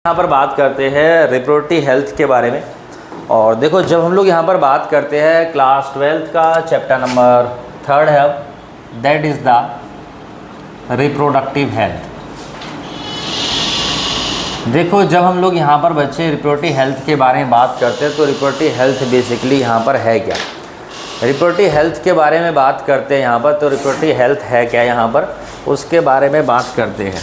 यहाँ पर बात करते हैं रिप्रोडक्टिव हेल्थ के बारे में। और देखो, जब हम लोग यहाँ पर बात करते हैं क्लास 12th का चैप्टर नंबर 3 है, that is the reproductive health. देखो, जब हम लोग यहाँ पर बच्चे रिप्रोडक्टिव हेल्थ के बारे में बात करते हैं तो रिप्रोडक्टिव हेल्थ बेसिकली यहाँ पर है क्या। रिप्रोडक्टिव हेल्थ के बारे में बात करते हैं यहाँ पर, तो रिप्रोडक्टिव हेल्थ है क्या यहाँ पर, उसके बारे में बात करते हैं।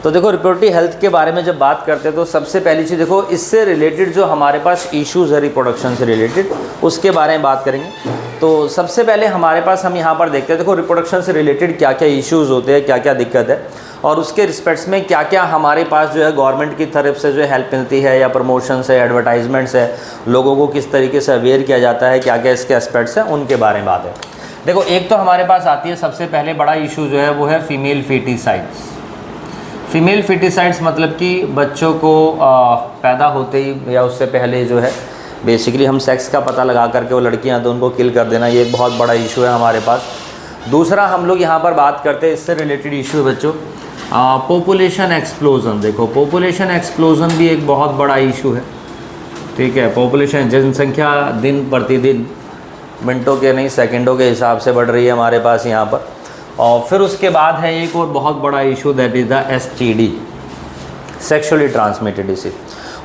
तो देखो, रिप्रोडक्टिव हेल्थ के बारे में जब बात करते हैं तो सबसे पहली चीज़ देखो, इससे रिलेटेड जो हमारे पास इश्यूज़ है रिप्रोडक्शन से रिलेटेड, उसके बारे में बात करेंगे। तो सबसे पहले हमारे पास हम यहाँ पर देखते हैं, देखो रिप्रोडक्शन से रिलेटेड क्या क्या इश्यूज़ होते हैं, क्या क्या दिक्कत है, और उसके रिस्पेक्ट्स में क्या क्या हमारे पास जो है गवर्नमेंट की तरफ से जो है हेल्प मिलती है, या प्रमोशंस है, एडवर्टाइजमेंट्स है, लोगों को किस तरीके से अवेयर किया जाता है, क्या क्या इसके एस्पेक्ट्स हैं, उनके बारे में बात है। देखो, एक तो हमारे पास आती है सबसे पहले बड़ा इशू जो है वो है फीमेल फीटिसाइड्स। फीमेल फीटिसाइड्स मतलब कि बच्चों को पैदा होते ही या उससे पहले जो है बेसिकली हम सेक्स का पता लगा करके वो लड़कियां तो उनको किल कर देना, ये एक बहुत बड़ा इशू है हमारे पास। दूसरा हम लोग यहाँ पर बात करते हैं इससे रिलेटेड इशू है बच्चों, पॉपुलेशन एक्सप्लोजन। देखो, पॉपुलेशन एक्सप्लोजन भी एक बहुत बड़ा इशू है, ठीक है। पॉपुलेशन, जनसंख्या दिन प्रतिदिन मिनटों के नहीं सेकंडों के हिसाब से बढ़ रही है हमारे पास यहाँ पर। और फिर उसके बाद है एक और बहुत बड़ा issue, that is the STD, sexually transmitted disease.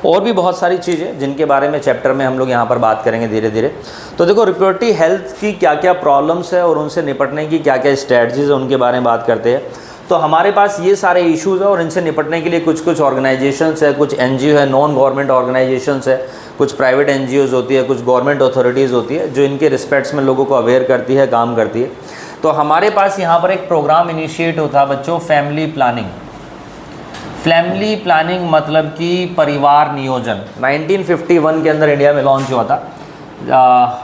और भी बहुत सारी चीज़ें जिनके बारे में चैप्टर में हम लोग यहाँ पर बात करेंगे धीरे धीरे। तो देखो, रिप्रोडक्टिव हेल्थ की क्या क्या प्रॉब्लम्स है और उनसे निपटने की क्या क्या स्ट्रैटेजीज है, उनके बारे में बात करते हैं। तो हमारे पास ये सारे इश्यूज़ है और इनसे निपटने के लिए कुछ कुछ ऑर्गेनाइजेशंस है, कुछ NGO है, नॉन गवर्नमेंट ऑर्गेनाइजेशंस है, कुछ प्राइवेट NGOs होती है, कुछ गवर्नमेंट अथॉरिटीज़ होती है जो इनके रिस्पेक्ट्स में लोगों को अवेयर करती है, काम करती है। तो हमारे पास यहाँ पर एक प्रोग्राम इनिशिएट होता है बच्चों, फैमिली प्लानिंग। फैमिली प्लानिंग मतलब कि परिवार नियोजन 1951 के अंदर इंडिया में लॉन्च हुआ था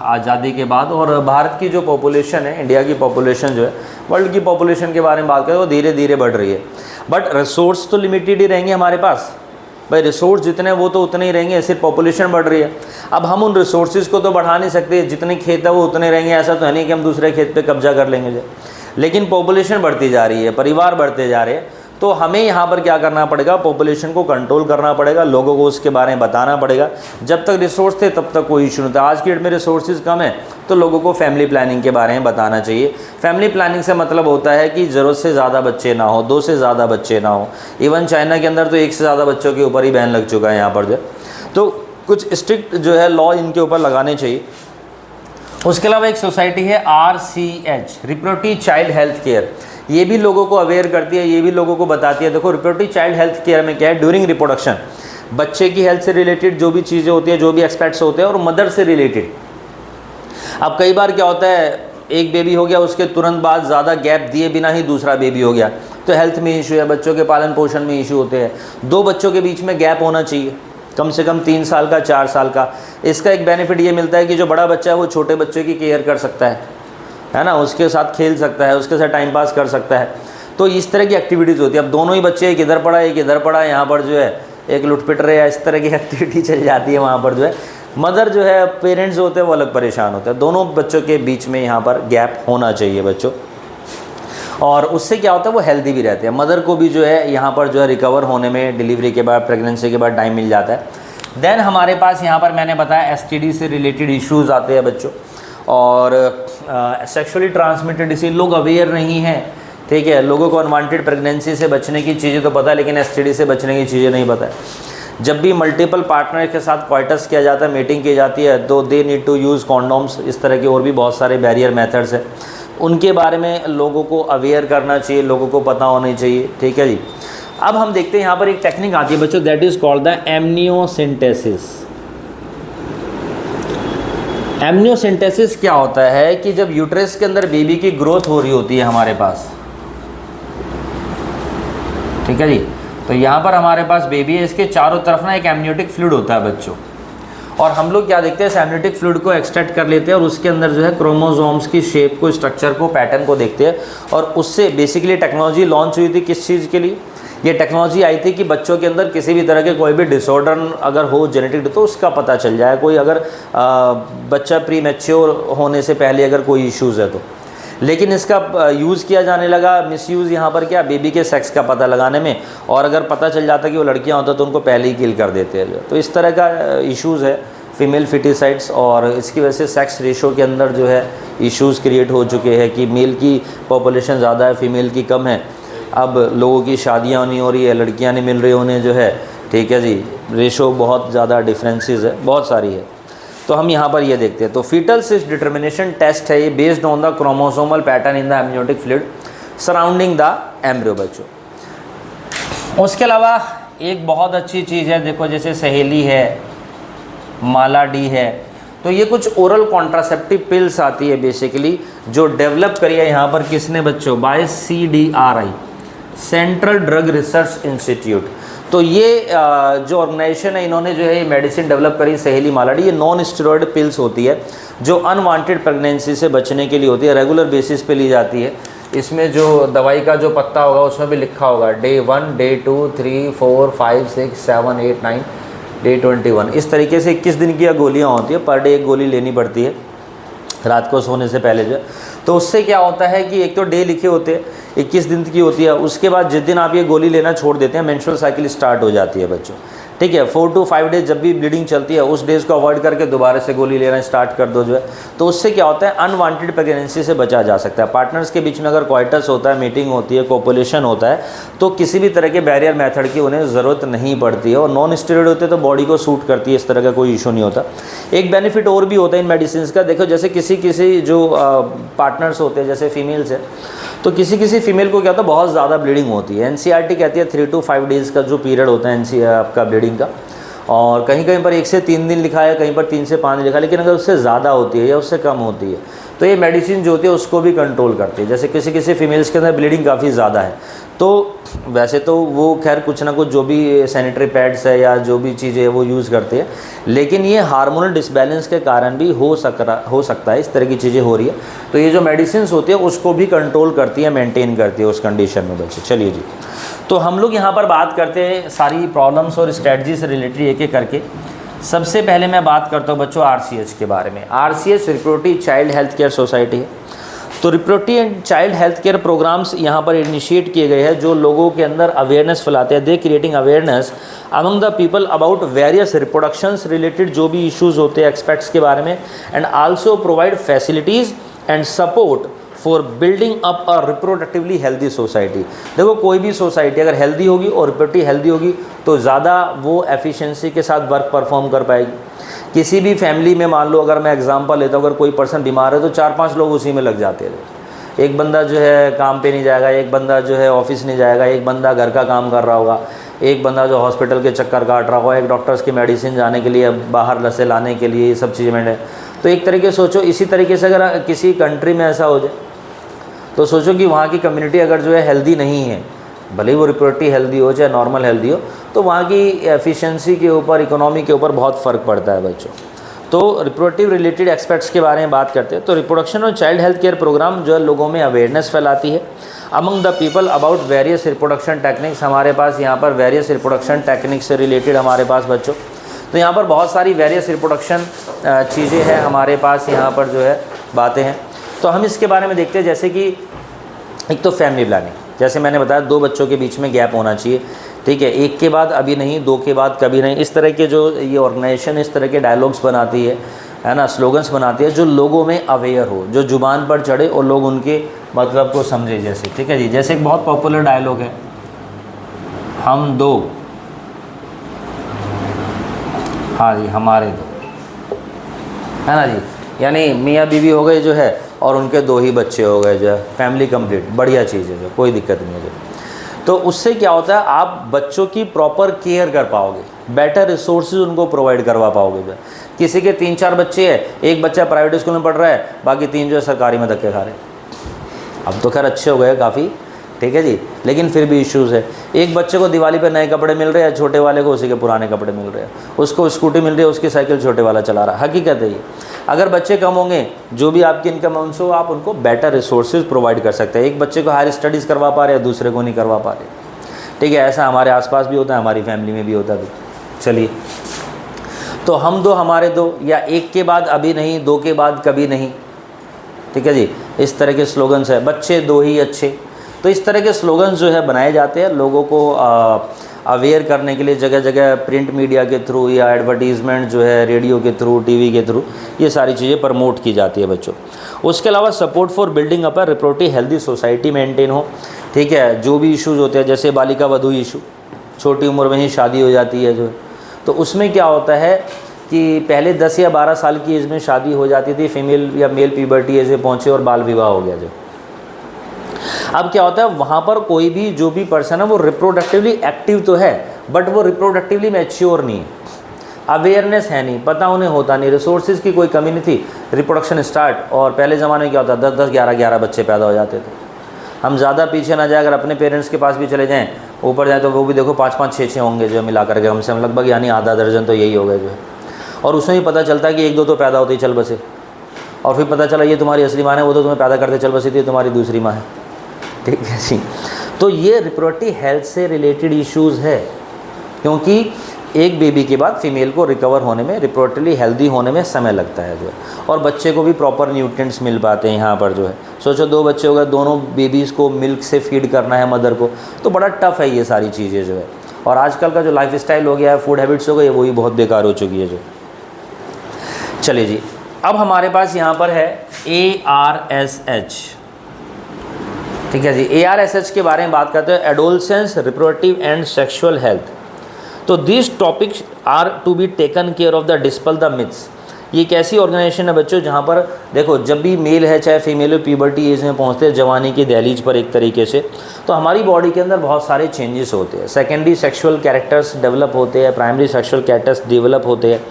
आज़ादी के बाद। और भारत की जो पॉपुलेशन है, इंडिया की पॉपुलेशन जो है, वर्ल्ड की पॉपुलेशन के बारे में बात करें वो धीरे धीरे बढ़ रही है, बट रिसोर्स तो लिमिटेड ही रहेंगे हमारे पास। भाई रिसोर्स जितने वो तो उतने ही रहेंगे, सिर्फ पॉपुलेशन बढ़ रही है। अब हम उन रिसोर्सेज को तो बढ़ा नहीं सकते, जितने खेत है वो उतने रहेंगे, ऐसा तो है नहीं कि हम दूसरे खेत पे कब्जा कर लेंगे। लेकिन पॉपुलेशन बढ़ती जा रही है, परिवार बढ़ते जा रहे हैं, तो हमें यहाँ पर क्या करना पड़ेगा, पॉपुलेशन को कंट्रोल करना पड़ेगा, लोगों को उसके बारे में बताना पड़ेगा। जब तक रिसोर्स थे तब तक कोई इशू नहीं था। आज की डेट में रिसोर्सेज कम है तो लोगों को फैमिली प्लानिंग के बारे में बताना चाहिए। फैमिली प्लानिंग से मतलब होता है कि ज़रूरत से ज़्यादा बच्चे ना हो, 2 से ज़्यादा बच्चे ना हो। इवन चाइना के अंदर तो 1 से ज़्यादा बच्चों के ऊपर ही बैन लग चुका है यहाँ पर जो। तो कुछ स्ट्रिक्ट जो है लॉ इनके ऊपर लगाने चाहिए। उसके अलावा एक सोसाइटी है RCH, reproductive child health care. ये भी लोगों को अवेयर करती है, ये भी लोगों को बताती है। देखो, रिप्रोडक्टिव चाइल्ड हेल्थ केयर में क्या है, ड्यूरिंग रिप्रोडक्शन बच्चे की हेल्थ से रिलेटेड जो भी चीज़ें होती है, जो भी एक्सपेक्ट्स होते हैं, और मदर से रिलेटेड। अब कई बार क्या होता है, एक बेबी हो गया, उसके तुरंत बाद ज़्यादा गैप दिए बिना ही दूसरा बेबी हो गया, तो हेल्थ में इशू है, बच्चों के पालन पोषण में इशू होते हैं। 2 बच्चों के बीच में गैप होना चाहिए, कम से कम 3 साल का, 4 साल का। इसका एक बेनिफिट ये मिलता है कि जो बड़ा बच्चा है वो छोटे बच्चे की केयर कर सकता है ना, उसके साथ खेल सकता है, उसके साथ टाइम पास कर सकता है। तो इस तरह की एक्टिविटीज़ होती है। अब दोनों ही बच्चे, एक इधर पड़ा एक इधर पड़ा, यहाँ पर जो है एक लुटपिट रहे या इस तरह की एक्टिविटी चल जाती है, वहाँ पर जो है मदर जो है, पेरेंट्स होते हैं वो अलग परेशान होते हैं। दोनों बच्चों के बीच में यहाँ पर गैप होना चाहिए बच्चों, और उससे क्या होता है वो हेल्दी भी रहते हैं। मदर को भी जो है यहाँ पर जो है रिकवर होने में डिलीवरी के बाद, प्रेगनेंसी के बाद टाइम मिल जाता है। देन हमारे पास यहाँ पर मैंने बताया STD से रिलेटेड इश्यूज़ आते हैं बच्चों, और सेक्सुअली ट्रांसमिटेड डिसीज लोग अवेयर नहीं हैं, ठीक है। लोगों को अनवांटेड प्रेगनेंसी से बचने की चीज़ें तो पता है, लेकिन STD से बचने की चीज़ें नहीं पता है। जब भी मल्टीपल पार्टनर के साथ क्वाइटस किया जाता है, मीटिंग की जाती है, तो they need to use condoms. इस तरह के और भी बहुत सारे बैरियर मेथड्स हैं, उनके बारे में लोगों को अवेयर करना चाहिए, लोगों को पता होनी चाहिए, ठीक है जी। अब हम देखते हैं यहाँ पर एक टेक्निक आती है बच्चों, that is called the amniocentesis. Amniocentesis क्या होता है कि जब यूट्रस के अंदर बेबी की ग्रोथ हो रही होती है हमारे पास, ठीक है जी, तो यहाँ पर हमारे पास बेबी है, इसके चारों तरफ ना एक एमनियोटिक फ्लूइड होता है बच्चों, और हम लोग क्या देखते हैं, इस एमनियोटिक फ्लूइड को एक्सट्रैक्ट कर लेते हैं और उसके अंदर जो है क्रोमोसोम्स की शेप को, स्ट्रक्चर को, पैटर्न को देखते हैं। और उससे बेसिकली टेक्नोलॉजी लॉन्च हुई थी किस चीज़ के लिए, ये टेक्नोलॉजी आई थी कि बच्चों के अंदर किसी भी तरह के कोई भी डिसऑर्डर अगर हो जेनेटिक, तो उसका पता चल जाए। कोई अगर बच्चा प्री मैच्योर होने से पहले अगर कोई इश्यूज़ है तो। लेकिन इसका यूज़ किया जाने लगा, मिसयूज़ यहाँ पर क्या, बेबी के सेक्स का पता लगाने में, और अगर पता चल जाता कि वो लड़कियाँ होता तो उनको पहले ही किल कर देते हैं। तो इस तरह का इश्यूज़ है फीमेल फिटिसाइड्स, और इसकी वजह से सेक्स रेशो के अंदर जो है इश्यूज़ क्रिएट हो चुके हैं कि मेल की पॉपुलेशन ज़्यादा है, फीमेल की कम है। अब लोगों की शादियाँ नहीं हो रही है, लड़कियाँ नहीं मिल रही उन्हें जो है, ठीक है जी, रेशो बहुत ज़्यादा डिफरेंसेस है, बहुत सारी है। तो हम यहाँ पर ये देखते हैं। तो फीटल सिस डिटर्मिनेशन टेस्ट है ये, based on the chromosomal pattern in the amniotic fluid surrounding the embryo बच्चों। उसके अलावा एक बहुत अच्छी चीज़ है, देखो जैसे सहेली है, माला डी है, तो ये कुछ ओरल कॉन्ट्रासेप्टिव पिल्स आती है बेसिकली, जो डेवलप करी है यहाँ पर किसने बच्चों, by CDRI, central drug research institute. तो ये जो ऑर्गेनाइजेशन है, इन्होंने जो है ये मेडिसिन डेवलप करी, सहेली मालाडी। ये नॉन स्टेरॉयड पिल्स होती है जो अनवांटेड प्रेगनेंसी से बचने के लिए होती है, रेगुलर बेसिस पे ली जाती है। इसमें जो दवाई का जो पत्ता होगा उसमें भी लिखा होगा डे 1, डे 2, 3, 4, 5, 6, 7, 8, 9, डे 21। इस तरीके से 21 दिन की गोलियाँ होती है, पर डे एक गोली लेनी पड़ती है रात को सोने से पहले जो। तो उससे क्या होता है कि एक तो डे लिखे होते हैं, 21 दिन की होती है, उसके बाद जिस दिन आप ये गोली लेना छोड़ देते हैं मेंस्ट्रुअल साइकिल स्टार्ट हो जाती है बच्चों, ठीक है। 4 to 5 डेज जब भी ब्लीडिंग चलती है उस डेज़ को अवॉइड करके दोबारा से गोली लेना स्टार्ट कर दो जो है। तो उससे क्या होता है, अनवांटेड प्रेगनेंसी से बचा जा सकता है। पार्टनर्स के बीच में अगर क्वाइटस होता है, मीटिंग होती है, कोपुलेशन होता है, तो किसी भी तरह के बैरियर मेथड की उन्हें ज़रूरत नहीं पड़ती है, और नॉन स्टेरॉयड होते तो बॉडी को सूट करती है, इस तरह का कोई इशू नहीं होता। एक बेनिफिट और भी होता है इन मेडिसिन का, देखो जैसे किसी जो पार्टनर्स होते हैं जैसे फीमेल्स है, तो किसी फीमेल को क्या होता है, बहुत ज़्यादा ब्लीडिंग होती है। NCERT कहती है 3 to 5 डेज़ का जो पीरियड होता है आपका ब्लीडिंग का, और कहीं पर 1 से 3 दिन लिखा है, कहीं पर 3 से 5 लिखा है, लेकिन अगर उससे ज़्यादा होती है या उससे कम होती है तो ये मेडिसिन जो होती है उसको भी कंट्रोल करती है। जैसे किसी फीमेल्स के अंदर ब्लीडिंग काफ़ी ज़्यादा है, तो वैसे तो वो खैर कुछ ना कुछ जो भी सैनिटरी पैड्स है या जो भी चीज़ें है वो यूज़ करते हैं, लेकिन ये हार्मोनल डिसबैलेंस के कारण भी हो सकता है, इस तरह की चीज़ें हो रही है। तो ये जो मेडिसिन होती है उसको भी कंट्रोल करती है, मेंटेन करती है उस कंडीशन में बच्चे। चलिए जी, तो हम लोग यहाँ पर बात करते हैं सारी प्रॉब्लम्स और स्ट्रेटजी से रिलेटेड एक एक करके। सबसे पहले मैं बात करता हूँ बच्चों RCH के बारे में। RCH reproductive child health care society है। तो reproductive and child health care programs यहाँ पर इनिशिएट किए गए हैं जो लोगों के अंदर अवेयरनेस फैलाते हैं। They creating awareness among the people about various reproductions related जो भी इश्यूज़ होते हैं एक्सपेक्ट्स के बारे में, and also provide facilities and support for building up a reproductively healthy society. देखो कोई भी सोसाइटी अगर हेल्दी होगी और रिप्रोडक्टिव हेल्दी होगी तो ज़्यादा वो एफिशिएंसी के साथ वर्क परफॉर्म कर पाएगी। किसी भी फैमिली में मान लो, अगर मैं एग्जांपल लेता हूँ, अगर कोई पर्सन बीमार है तो 4-5 लोग उसी में लग जाते हैं। एक बंदा जो है काम पे नहीं जाएगा, एक बंदा जो है ऑफिस नहीं जाएगा, एक बंदा घर का काम कर रहा होगा, एक बंदा जो हॉस्पिटल के चक्कर काट रहा होगा, एक डॉक्टर्स की मेडिसिन जाने के लिए, बाहर लसे लाने के लिए, ये सब चीज़ें में। तो एक तरीके से सोचो, इसी तरीके से अगर किसी कंट्री में ऐसा हो जाए तो सोचो कि वहाँ की कम्युनिटी अगर जो है हेल्दी नहीं है, भले ही वो रिप्रोडक्टिव हेल्दी हो चाहे नॉर्मल हेल्दी हो, तो वहाँ की एफिशिएंसी के ऊपर, इकोनॉमी के ऊपर बहुत फ़र्क पड़ता है बच्चों। तो रिप्रोडक्टिव रिलेटेड एक्सपेक्ट्स के बारे में बात करते हैं। तो रिप्रोडक्शन और चाइल्ड हेल्थ केयर प्रोग्राम जो है लोगों में अवेयरनेस फैलाती है among the people about various reproduction techniques. हमारे पास यहाँ पर वेरियस रिप्रोडक्शन टेक्निक्स से रिलेटेड हमारे पास बच्चों, तो यहाँ पर बहुत सारी वेरियस रिप्रोडक्शन चीज़ें हैं हमारे पास, यहाँ पर जो है बातें हैं। तो हम इसके बारे में देखते हैं, जैसे कि एक तो फैमिली प्लानिंग, जैसे मैंने बताया 2 बच्चों के बीच में गैप होना चाहिए, ठीक है, 1 के बाद अभी नहीं, 2 के बाद कभी नहीं। इस तरह के जो ये ऑर्गेनाइजेशन इस तरह के डायलॉग्स बनाती है ना, स्लोगन्स बनाती है जो लोगों में अवेयर हो, जो जुबान पर चढ़े और लोग उनके मतलब को समझे। जैसे ठीक है जी, जैसे एक बहुत पॉपुलर डायलॉग है, हम 2, हाँ जी हमारे 2, है ना जी, यानी मियाँ बीवी हो गए जो है और उनके 2 ही बच्चे हो गए जो है, फैमिली कंप्लीट, बढ़िया चीज़ है जो, कोई दिक्कत नहीं है। तो उससे क्या होता है, आप बच्चों की प्रॉपर केयर कर पाओगे, बेटर रिसोर्सेज उनको प्रोवाइड करवा पाओगे जो। किसी के 3-4 बच्चे हैं, एक बच्चा प्राइवेट स्कूल में पढ़ रहा है, बाकी 3 जो है सरकारी में धक्के खा रहे हैं। अब तो खैर अच्छे हो गए काफ़ी, ठीक है जी, लेकिन फिर भी इश्यूज़ है। एक बच्चे को दिवाली पे नए कपड़े मिल रहे हैं, छोटे वाले को उसी के पुराने कपड़े मिल रहे हैं, उसको स्कूटी मिल रही है, उसकी साइकिल छोटे वाला चला रहा है। हकीकत है ये। अगर बच्चे कम होंगे, जो भी आपकी इनकम है उनसे आप उनको बेटर रिसोर्सेज प्रोवाइड कर सकते हैं। एक बच्चे को हायर स्टडीज़ करवा पा रहे हैं, दूसरे को नहीं करवा पा रहे, ठीक है। ऐसा हमारे आसपास भी होता है, हमारी फैमिली में भी होता है। चलिए, तो हम 2 हमारे 2, या 1 के बाद अभी नहीं, 2 के बाद कभी नहीं, ठीक है जी। इस तरह के स्लोगन्स है, बच्चे दो ही अच्छे। तो इस तरह के स्लोगन्स जो है बनाए जाते हैं लोगों को अवेयर करने के लिए, जगह जगह प्रिंट मीडिया के थ्रू या एडवर्टीज़मेंट जो है रेडियो के थ्रू, टीवी के थ्रू, ये सारी चीज़ें प्रमोट की जाती है बच्चों। उसके अलावा support for building up a reproductive healthy society maintain हो, ठीक है। जो भी इश्यूज़ होते हैं जैसे बालिका वधू इशू, छोटी उम्र में ही शादी हो जाती है जो, तो उसमें क्या होता है कि पहले 10 या 12 साल की एज में शादी हो जाती थी, फीमेल या मेल प्यूबर्टी एज में पहुँचे और बाल विवाह हो गया जो। अब क्या होता है वहाँ पर कोई भी जो भी पर्सन है वो रिप्रोडक्टिवली एक्टिव तो है बट वो रिप्रोडक्टिवली मैच्योर नहीं है, अवेयरनेस है नहीं, पता उन्हें होता नहीं, रिसोर्सेज की कोई कमी नहीं थी, रिप्रोडक्शन स्टार्ट। और पहले ज़माने में क्या होता 10-10, 11-11 बच्चे पैदा हो जाते थे। हम ज़्यादा पीछे ना जाए, अगर अपने पेरेंट्स के पास भी चले जाएँ ऊपर जाए तो वो भी देखो 5-5, 6-6 होंगे जो मिला करके हमसे हम लगभग, यानी आधा दर्जन तो यही हो गए जो है। और उसमें ही पता चलता है कि 1-2 तो पैदा होते ही चल बसे, और फिर पता चला ये तुम्हारी असली माँ है, वो तो तुम्हें पैदा करते चल बसी थी, तुम्हारी दूसरी माँ है, ठीक है जी। तो ये रिप्रोडक्टिव हेल्थ से रिलेटेड इश्यूज़ है, क्योंकि एक बेबी के बाद फीमेल को रिकवर होने में, रिप्रोडक्टिवली हेल्दी होने में समय लगता है जो है, और बच्चे को भी प्रॉपर न्यूट्रिएंट्स मिल पाते हैं यहाँ पर जो है। सोचो 2 बच्चे हो गए, दोनों बेबीज़ को मिल्क से फीड करना है मदर को, तो बड़ा टफ है ये सारी चीज़ें जो है। और आजकल का जो लाइफ स्टाइल हो गया है, फूड हैबिट्स हो गई, वही बहुत बेकार हो चुकी है जो। चलिए जी, अब हमारे पास यहाँ पर है ARSH, ठीक है जी। ARSH के बारे में बात करते हैं, adolescence reproductive and sexual health. तो this topics are to be taken care of the dispel the myths. ये एक ऐसी ऑर्गेनाइजेशन है बच्चों जहाँ पर देखो जब भी मेल है चाहे फीमेल हो प्यूबर्टी एज में पहुँचते हैं, जवानी की दहलीज पर एक तरीके से, तो हमारी बॉडी के अंदर बहुत सारे चेंजेस होते हैं। सेकेंडरी सेक्सुअल कैरेक्टर्स डेवलप होते हैं, प्राइमरी सेक्सुअल कैरेक्टर्स डेवलप होते हैं,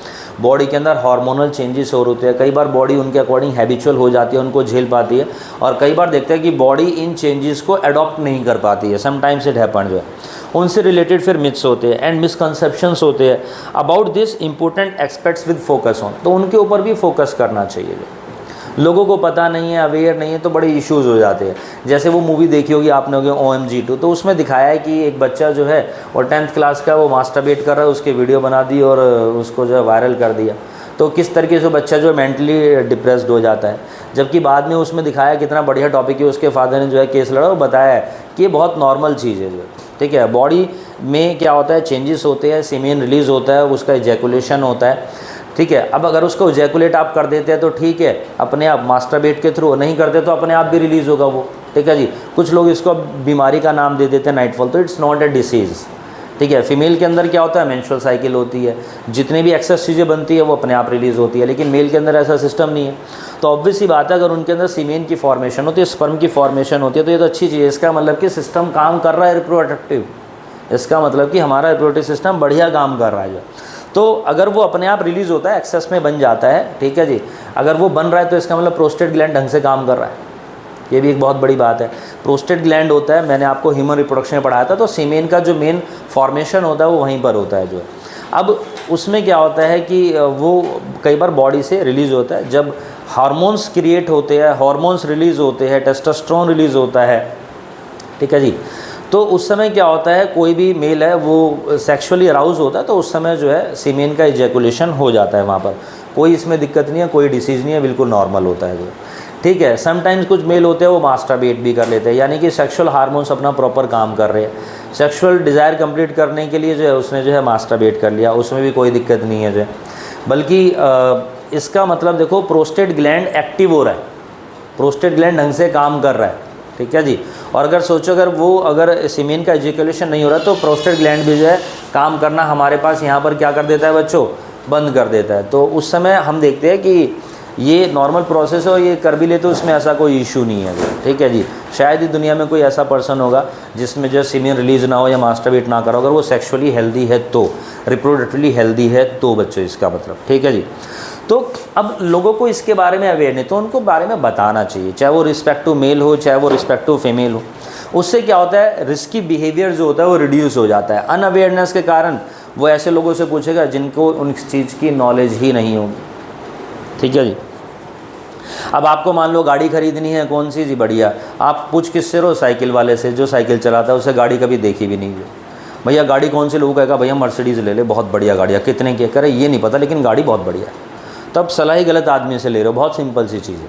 बॉडी के अंदर हार्मोनल चेंजेस और होते हैं। कई बार बॉडी उनके अकॉर्डिंग हैबिचुअल हो जाती है, उनको झेल पाती है, और कई बार देखते हैं कि बॉडी इन चेंजेस को अडॉप्ट नहीं कर पाती है। समटाइम्स इट हैपन जो है, उनसे रिलेटेड फिर मिथ्स होते हैं एंड मिसकंसेप्शंस होते हैं about this important aspects with focus on. तो उनके ऊपर भी फोकस करना चाहिए। लोगों को पता नहीं है, अवेयर नहीं है, तो बड़े इश्यूज़ हो जाते हैं। जैसे वो मूवी देखी होगी आपने, होगी OMG2, तो उसमें दिखाया है कि एक बच्चा जो है और 10th क्लास का, वो मास्टरबेट कर रहा है, उसके वीडियो बना दी और उसको जो है वायरल कर दिया। तो किस तरीके से बच्चा जो है मेंटली डिप्रेस्ड हो जाता है, जबकि बाद में उसमें दिखाया कितना बढ़िया टॉपिक है, उसके फादर ने जो है केस लड़ा और बताया है कि ये बहुत नॉर्मल चीज़ है जो, ठीक है। बॉडी में क्या होता है, चेंजेस होते हैं, सीमेन रिलीज़ होता है, उसका इजैकुलेशन होता है, ठीक है। अब अगर उसको इजैकुलेट आप कर देते हैं तो ठीक है, अपने आप मास्टरबेट के थ्रू, नहीं करते तो अपने आप भी रिलीज़ होगा वो, ठीक है जी। कुछ लोग इसको बीमारी का नाम दे देते हैं नाइटफॉल, तो इट्स नॉट ए डिसीज़, ठीक है। फीमेल के अंदर क्या होता है, मेंस्ट्रुअल साइकिल होती है, जितने भी एक्सेस चीज़ें बनती है वो अपने आप रिलीज़ होती है, लेकिन मेल के अंदर ऐसा सिस्टम नहीं है। तो ऑब्वियस ही बात है, अगर उनके अंदर सीमेन की फॉर्मेशन होती है, स्पर्म की फॉर्मेशन होती है, तो ये तो अच्छी चीज़ है। इसका मतलब कि सिस्टम काम कर रहा है रिप्रोडक्टिव, इसका मतलब कि हमारा रिप्रोडक्टिव सिस्टम बढ़िया काम कर रहा है। तो अगर वो अपने आप रिलीज़ होता है, एक्सेस में बन जाता है, ठीक है जी, अगर वो बन रहा है तो इसका मतलब प्रोस्टेट ग्लैंड ढंग से काम कर रहा है। ये भी एक बहुत बड़ी बात है। प्रोस्टेट ग्लैंड होता है, मैंने आपको ह्यूमन रिप्रोडक्शन में पढ़ाया था, तो सीमेन का जो मेन फॉर्मेशन होता है वो वहीं पर होता है जो है। अब उसमें क्या होता है कि वो कई बार बॉडी से रिलीज़ होता है, जब हार्मोन्स क्रिएट होते हैं, हार्मोन्स रिलीज़ होते हैं, टेस्टोस्टेरोन रिलीज़ होता है, ठीक है जी। तो उस समय क्या होता है, कोई भी मेल है वो सेक्सुअली अराउज होता है, तो उस समय जो है सीमेन का इजैकुलेशन हो जाता है वहाँ पर, कोई इसमें दिक्कत नहीं है, कोई डिसीज़ नहीं है, बिल्कुल नॉर्मल होता है जो, ठीक है। समटाइम्स कुछ मेल होते हैं वो मास्टरबेट भी कर लेते हैं, यानी कि सेक्सुअल हार्मोन्स अपना प्रॉपर काम कर रहे हैं, सेक्सुअल डिज़ायर कंप्लीट करने के लिए जो है उसने जो है मास्टरबेट कर लिया, उसमें भी कोई दिक्कत नहीं है जो है। बल्कि इसका मतलब देखो प्रोस्टेट ग्लैंड एक्टिव हो रहा है, प्रोस्टेट ग्लैंड ढंग से काम कर रहा है, ठीक है जी। और अगर सोचो अगर सीमेन का इजैकुलेशन नहीं हो रहा तो प्रोस्टेट ग्लैंड भी जो है काम करना हमारे पास यहाँ पर क्या कर देता है बच्चों, बंद कर देता है। तो उस समय हम देखते हैं कि ये नॉर्मल प्रोसेस हो, ये कर भी ले तो उसमें ऐसा कोई इशू नहीं है, ठीक है जी। शायद ही दुनिया में कोई ऐसा पर्सन होगा जिसमें जो सीमेन रिलीज़ ना हो या मास्टरबेट ना करो, अगर वो सेक्सुअली हेल्दी है तो, रिप्रोडक्टिवली हेल्दी है तो बच्चों, इसका मतलब, ठीक है जी। तो अब लोगों को इसके बारे में अवेयर नहीं, तो उनको बारे में बताना चाहिए, चाहे वो रिस्पेक्ट टू मेल हो चाहे वो रिस्पेक्ट टू फीमेल हो। उससे क्या होता है, रिस्की बिहेवियर जो होता है वो रिड्यूस हो जाता है। अनअवेयरनेस के कारण वो ऐसे लोगों से पूछेगा जिनको उन चीज़ की नॉलेज ही नहीं होगी, ठीक है जी। अब आपको मान लो गाड़ी खरीदनी है, कौन सी जी बढ़िया, आप पूछ किससे रहो, साइकिल वाले से, जो साइकिल चलाता है, उसे गाड़ी कभी देखी भी नहीं है। भैया गाड़ी कौन सी, लोगों कहेगा भैया मर्सिडीज़ ले ले, बहुत बढ़िया गाड़ी है, कितने की, करे ये नहीं पता लेकिन गाड़ी बहुत बढ़िया है, तब सलाह ही गलत आदमी से ले रहे हो, बहुत सिंपल सी चीज़ है।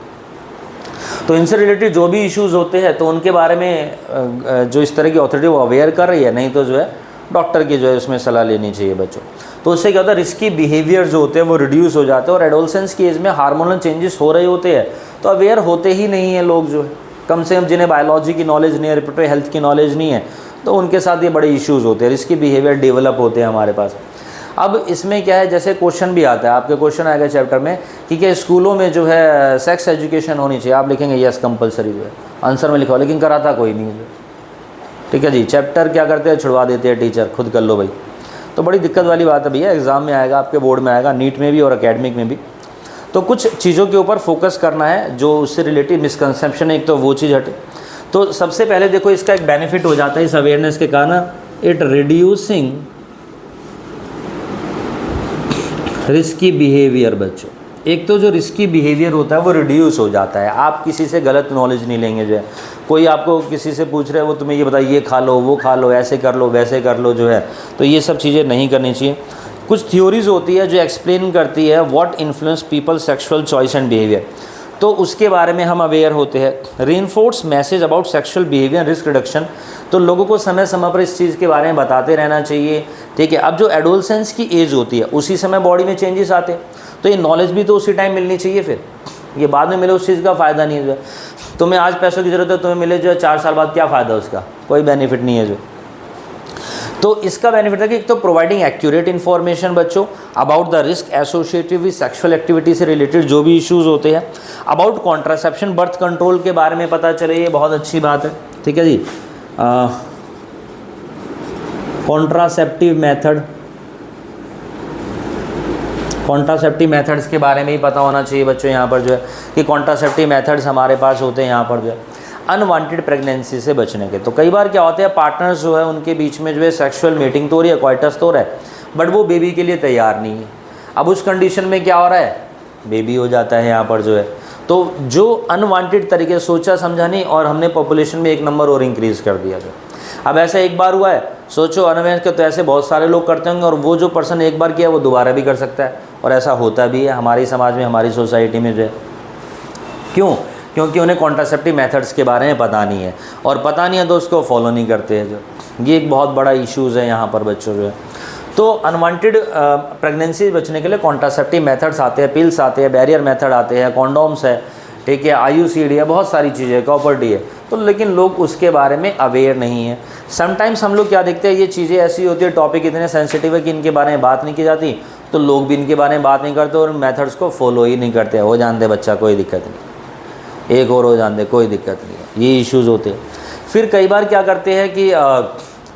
तो इनसे रिलेटेड जो भी इश्यूज़ होते हैं तो उनके बारे में जो इस तरह की अथॉरिटी वो अवेयर कर रही है, नहीं तो जो है डॉक्टर की जो है उसमें सलाह लेनी चाहिए बच्चों। तो उससे क्या होता है, रिस्की बिहेवियर जो होते हैं वो रिड्यूस हो जाते हैं। और एडोलसेंस की एज में हार्मोनल चेंजेस हो रहे होते हैं तो अवेयर होते ही नहीं हैं लोग जो है, कम से कम जिन्हें बायोलॉजी की नॉलेज नहीं है, रिप्रोडक्टिव हेल्थ की नॉलेज नहीं है, तो उनके साथ ये बड़े इश्यूज़ होते हैं, रिस्की बिहेवियर डेवलप होते हैं हमारे पास। अब इसमें क्या है, जैसे क्वेश्चन भी आता है, आपके क्वेश्चन आएगा चैप्टर में कि क्या स्कूलों में जो है सेक्स एजुकेशन होनी चाहिए, आप लिखेंगे यस कंपलसरी जो है, आंसर में लिखा, लेकिन कराता कोई नहीं है। ठीक है जी, चैप्टर क्या करते हैं, छुड़वा देते हैं टीचर, खुद कर लो भाई। तो बड़ी दिक्कत वाली बात है भैया, एग्ज़ाम में आएगा, आपके बोर्ड में आएगा, नीट में भी और एकेडमिक में भी। तो कुछ चीज़ों के ऊपर फोकस करना है जो उससे रिलेटेड मिसकंसेप्शन है, एक तो वो चीज़ हटे। तो सबसे पहले देखो इसका एक बेनिफिट हो जाता है इस अवेयरनेस के कारण, इट रिड्यूसिंग रिस्की बिहेवियर बच्चों। एक तो जो रिस्की बिहेवियर होता है वो रिड्यूस हो जाता है, आप किसी से गलत नॉलेज नहीं लेंगे। जो है कोई आपको किसी से पूछ रहे है, वो तुम्हें ये बताइए ये खा लो, वो खा लो, ऐसे कर लो, वैसे कर लो जो है, तो ये सब चीज़ें नहीं करनी चाहिए। कुछ थ्योरीज होती है जो एक्सप्लेन करती है what influence people sexual choice and behaviour, तो उसके बारे में हम अवेयर होते हैं। Reinforce message about sexual behaviour risk reduction, तो लोगों को समय समय पर इस चीज़ के बारे में बताते रहना चाहिए। ठीक है, अब जो एडोलसेंस की एज होती है उसी समय बॉडी में चेंजेस आते हैं, तो ये नॉलेज भी तो उसी टाइम मिलनी चाहिए, फिर ये बाद में मिले उस चीज़ का फ़ायदा नहीं है। जो तुम्हें आज पैसों की ज़रूरत है, तुम्हें मिले जो है 4 साल बाद, क्या फ़ायदा उसका, कोई बेनिफिट नहीं है जो। तो इसका बेनिफिट है कि एक तो प्रोवाइडिंग एक्यूरेट इन्फॉर्मेशन बच्चों about the risk associated with sexual activity से रिलेटेड जो भी इश्यूज़ होते हैं, अबाउट कॉन्ट्रासेप्शन बर्थ कंट्रोल के बारे में पता चले, ये बहुत अच्छी बात है। ठीक है जी, कॉन्ट्रासेप्टिव मेथड्स के बारे में ही पता होना चाहिए बच्चों। यहाँ पर जो है कि कॉन्ट्रासेप्टिव मेथड्स हमारे पास होते हैं यहाँ पर जो है अनवांटेड प्रेगनेंसी से बचने के। तो कई बार क्या होता है, पार्टनर्स जो है उनके बीच में जो है सेक्सुअल मीटिंग तो हो रही है, क्वाइटस तो हो रहा है, बट वो बेबी के लिए तैयार नहीं है। अब उस कंडीशन में क्या हो रहा है, बेबी हो जाता है यहाँ पर जो है। तो जो अनवांटेड तरीके से सोचा समझा नहीं, और हमने पॉपुलेशन में 1 नंबर और इंक्रीज़ कर दिया जो। अब ऐसा एक बार हुआ है, सोचो अनअवेयर के, तो ऐसे बहुत सारे लोग करते होंगे, और वो जो पर्सन एक बार किया वो दोबारा भी कर सकता है, और ऐसा होता भी है हमारी समाज में, हमारी सोसाइटी में जो है। क्यों? क्योंकि उन्हें कॉन्ट्रासेप्टिव मेथड्स के बारे में पता नहीं है, और पता नहीं है तो उसको फॉलो नहीं करते हैं जो। ये एक बहुत बड़ा इश्यूज़ है यहाँ पर बच्चों जो है। तो अनवांटेड प्रेगनेंसी बचने के लिए कॉन्ट्रासेप्टिव मेथड्स आते हैं, पिल्स आते हैं, बैरियर मेथड आते हैं, कॉन्डोम्स है, ठीक है, IUCD है, बहुत सारी चीज़ें, कॉपर्टी है। तो लेकिन लोग उसके बारे में अवेयर नहीं है। समटाइम्स हम लोग क्या देखते हैं, ये चीज़ें ऐसी होती है, टॉपिक इतने सेंसिटिव है कि इनके बारे में बात नहीं की जाती, तो लोग भी इनके बारे में बात नहीं करते और मेथड्स को फॉलो ही नहीं करते। हो जानते बच्चा, कोई दिक्कत नहीं, एक और हो जानते, कोई दिक्कत नहीं है, ये इश्यूज़ होते हैं। फिर कई बार क्या करते हैं कि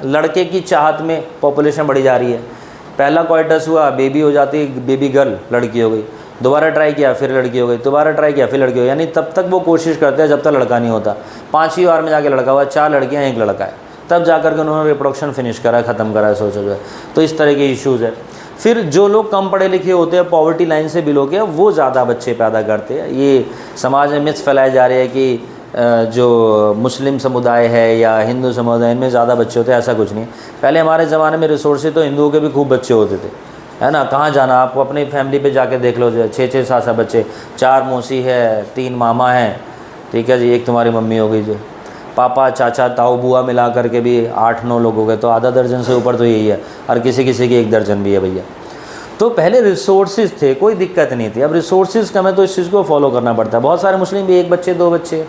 लड़के की चाहत में पॉपुलेशन बढ़ी जा रही है, पहला क्वाइटस हुआ, बेबी हो जाती, बेबी गर्ल लड़की हो गई, दोबारा ट्राई किया फिर लड़की हो गई, दोबारा ट्राई किया फिर लड़की हो गई, यानी तब तक वो कोशिश करते हैं जब तक लड़का नहीं होता। 5वीं बार में जाके लड़का हुआ, 4 लड़कियां 1 लड़का है, तब जा कर के उन्होंने रिप्रोडक्शन फिनिश करा, ख़त्म करा, सोचो जो है। तो इस तरह के इश्यूज़ है। फिर जो लोग कम पढ़े लिखे होते हैं, पॉवर्टी लाइन से बिलो के, वो ज़्यादा बच्चे पैदा करते हैं। ये समाज में मिथ्स फैलाए जा रहे हैं कि जो मुस्लिम समुदाय है या हिंदू समुदाय, इनमें ज़्यादा बच्चे होते हैं, ऐसा कुछ नहीं। पहले हमारे ज़माने में रिसोर्सेज तो हिंदुओं के भी खूब बच्चे होते थे, है ना। कहाँ जाना, आप अपनी फैमिली पे जाके देख लो, जो 6-6, 7-7 बच्चे, 4 मौसी है, 3 मामा हैं, ठीक है जी, 1 तुम्हारी मम्मी हो गई, जो पापा चाचा ताऊ बुआ मिला करके भी 8-9 लोग हो गए, तो आधा दर्जन से ऊपर तो यही है, और किसी किसी की 1 दर्जन भी है भैया। तो पहले रिसोर्सेज थे, कोई दिक्कत नहीं थी। अब रिसोर्सेज कम है तो इस चीज़ को फॉलो करना पड़ता है। बहुत सारे मुस्लिम भी 1 बच्चे 2 बच्चे,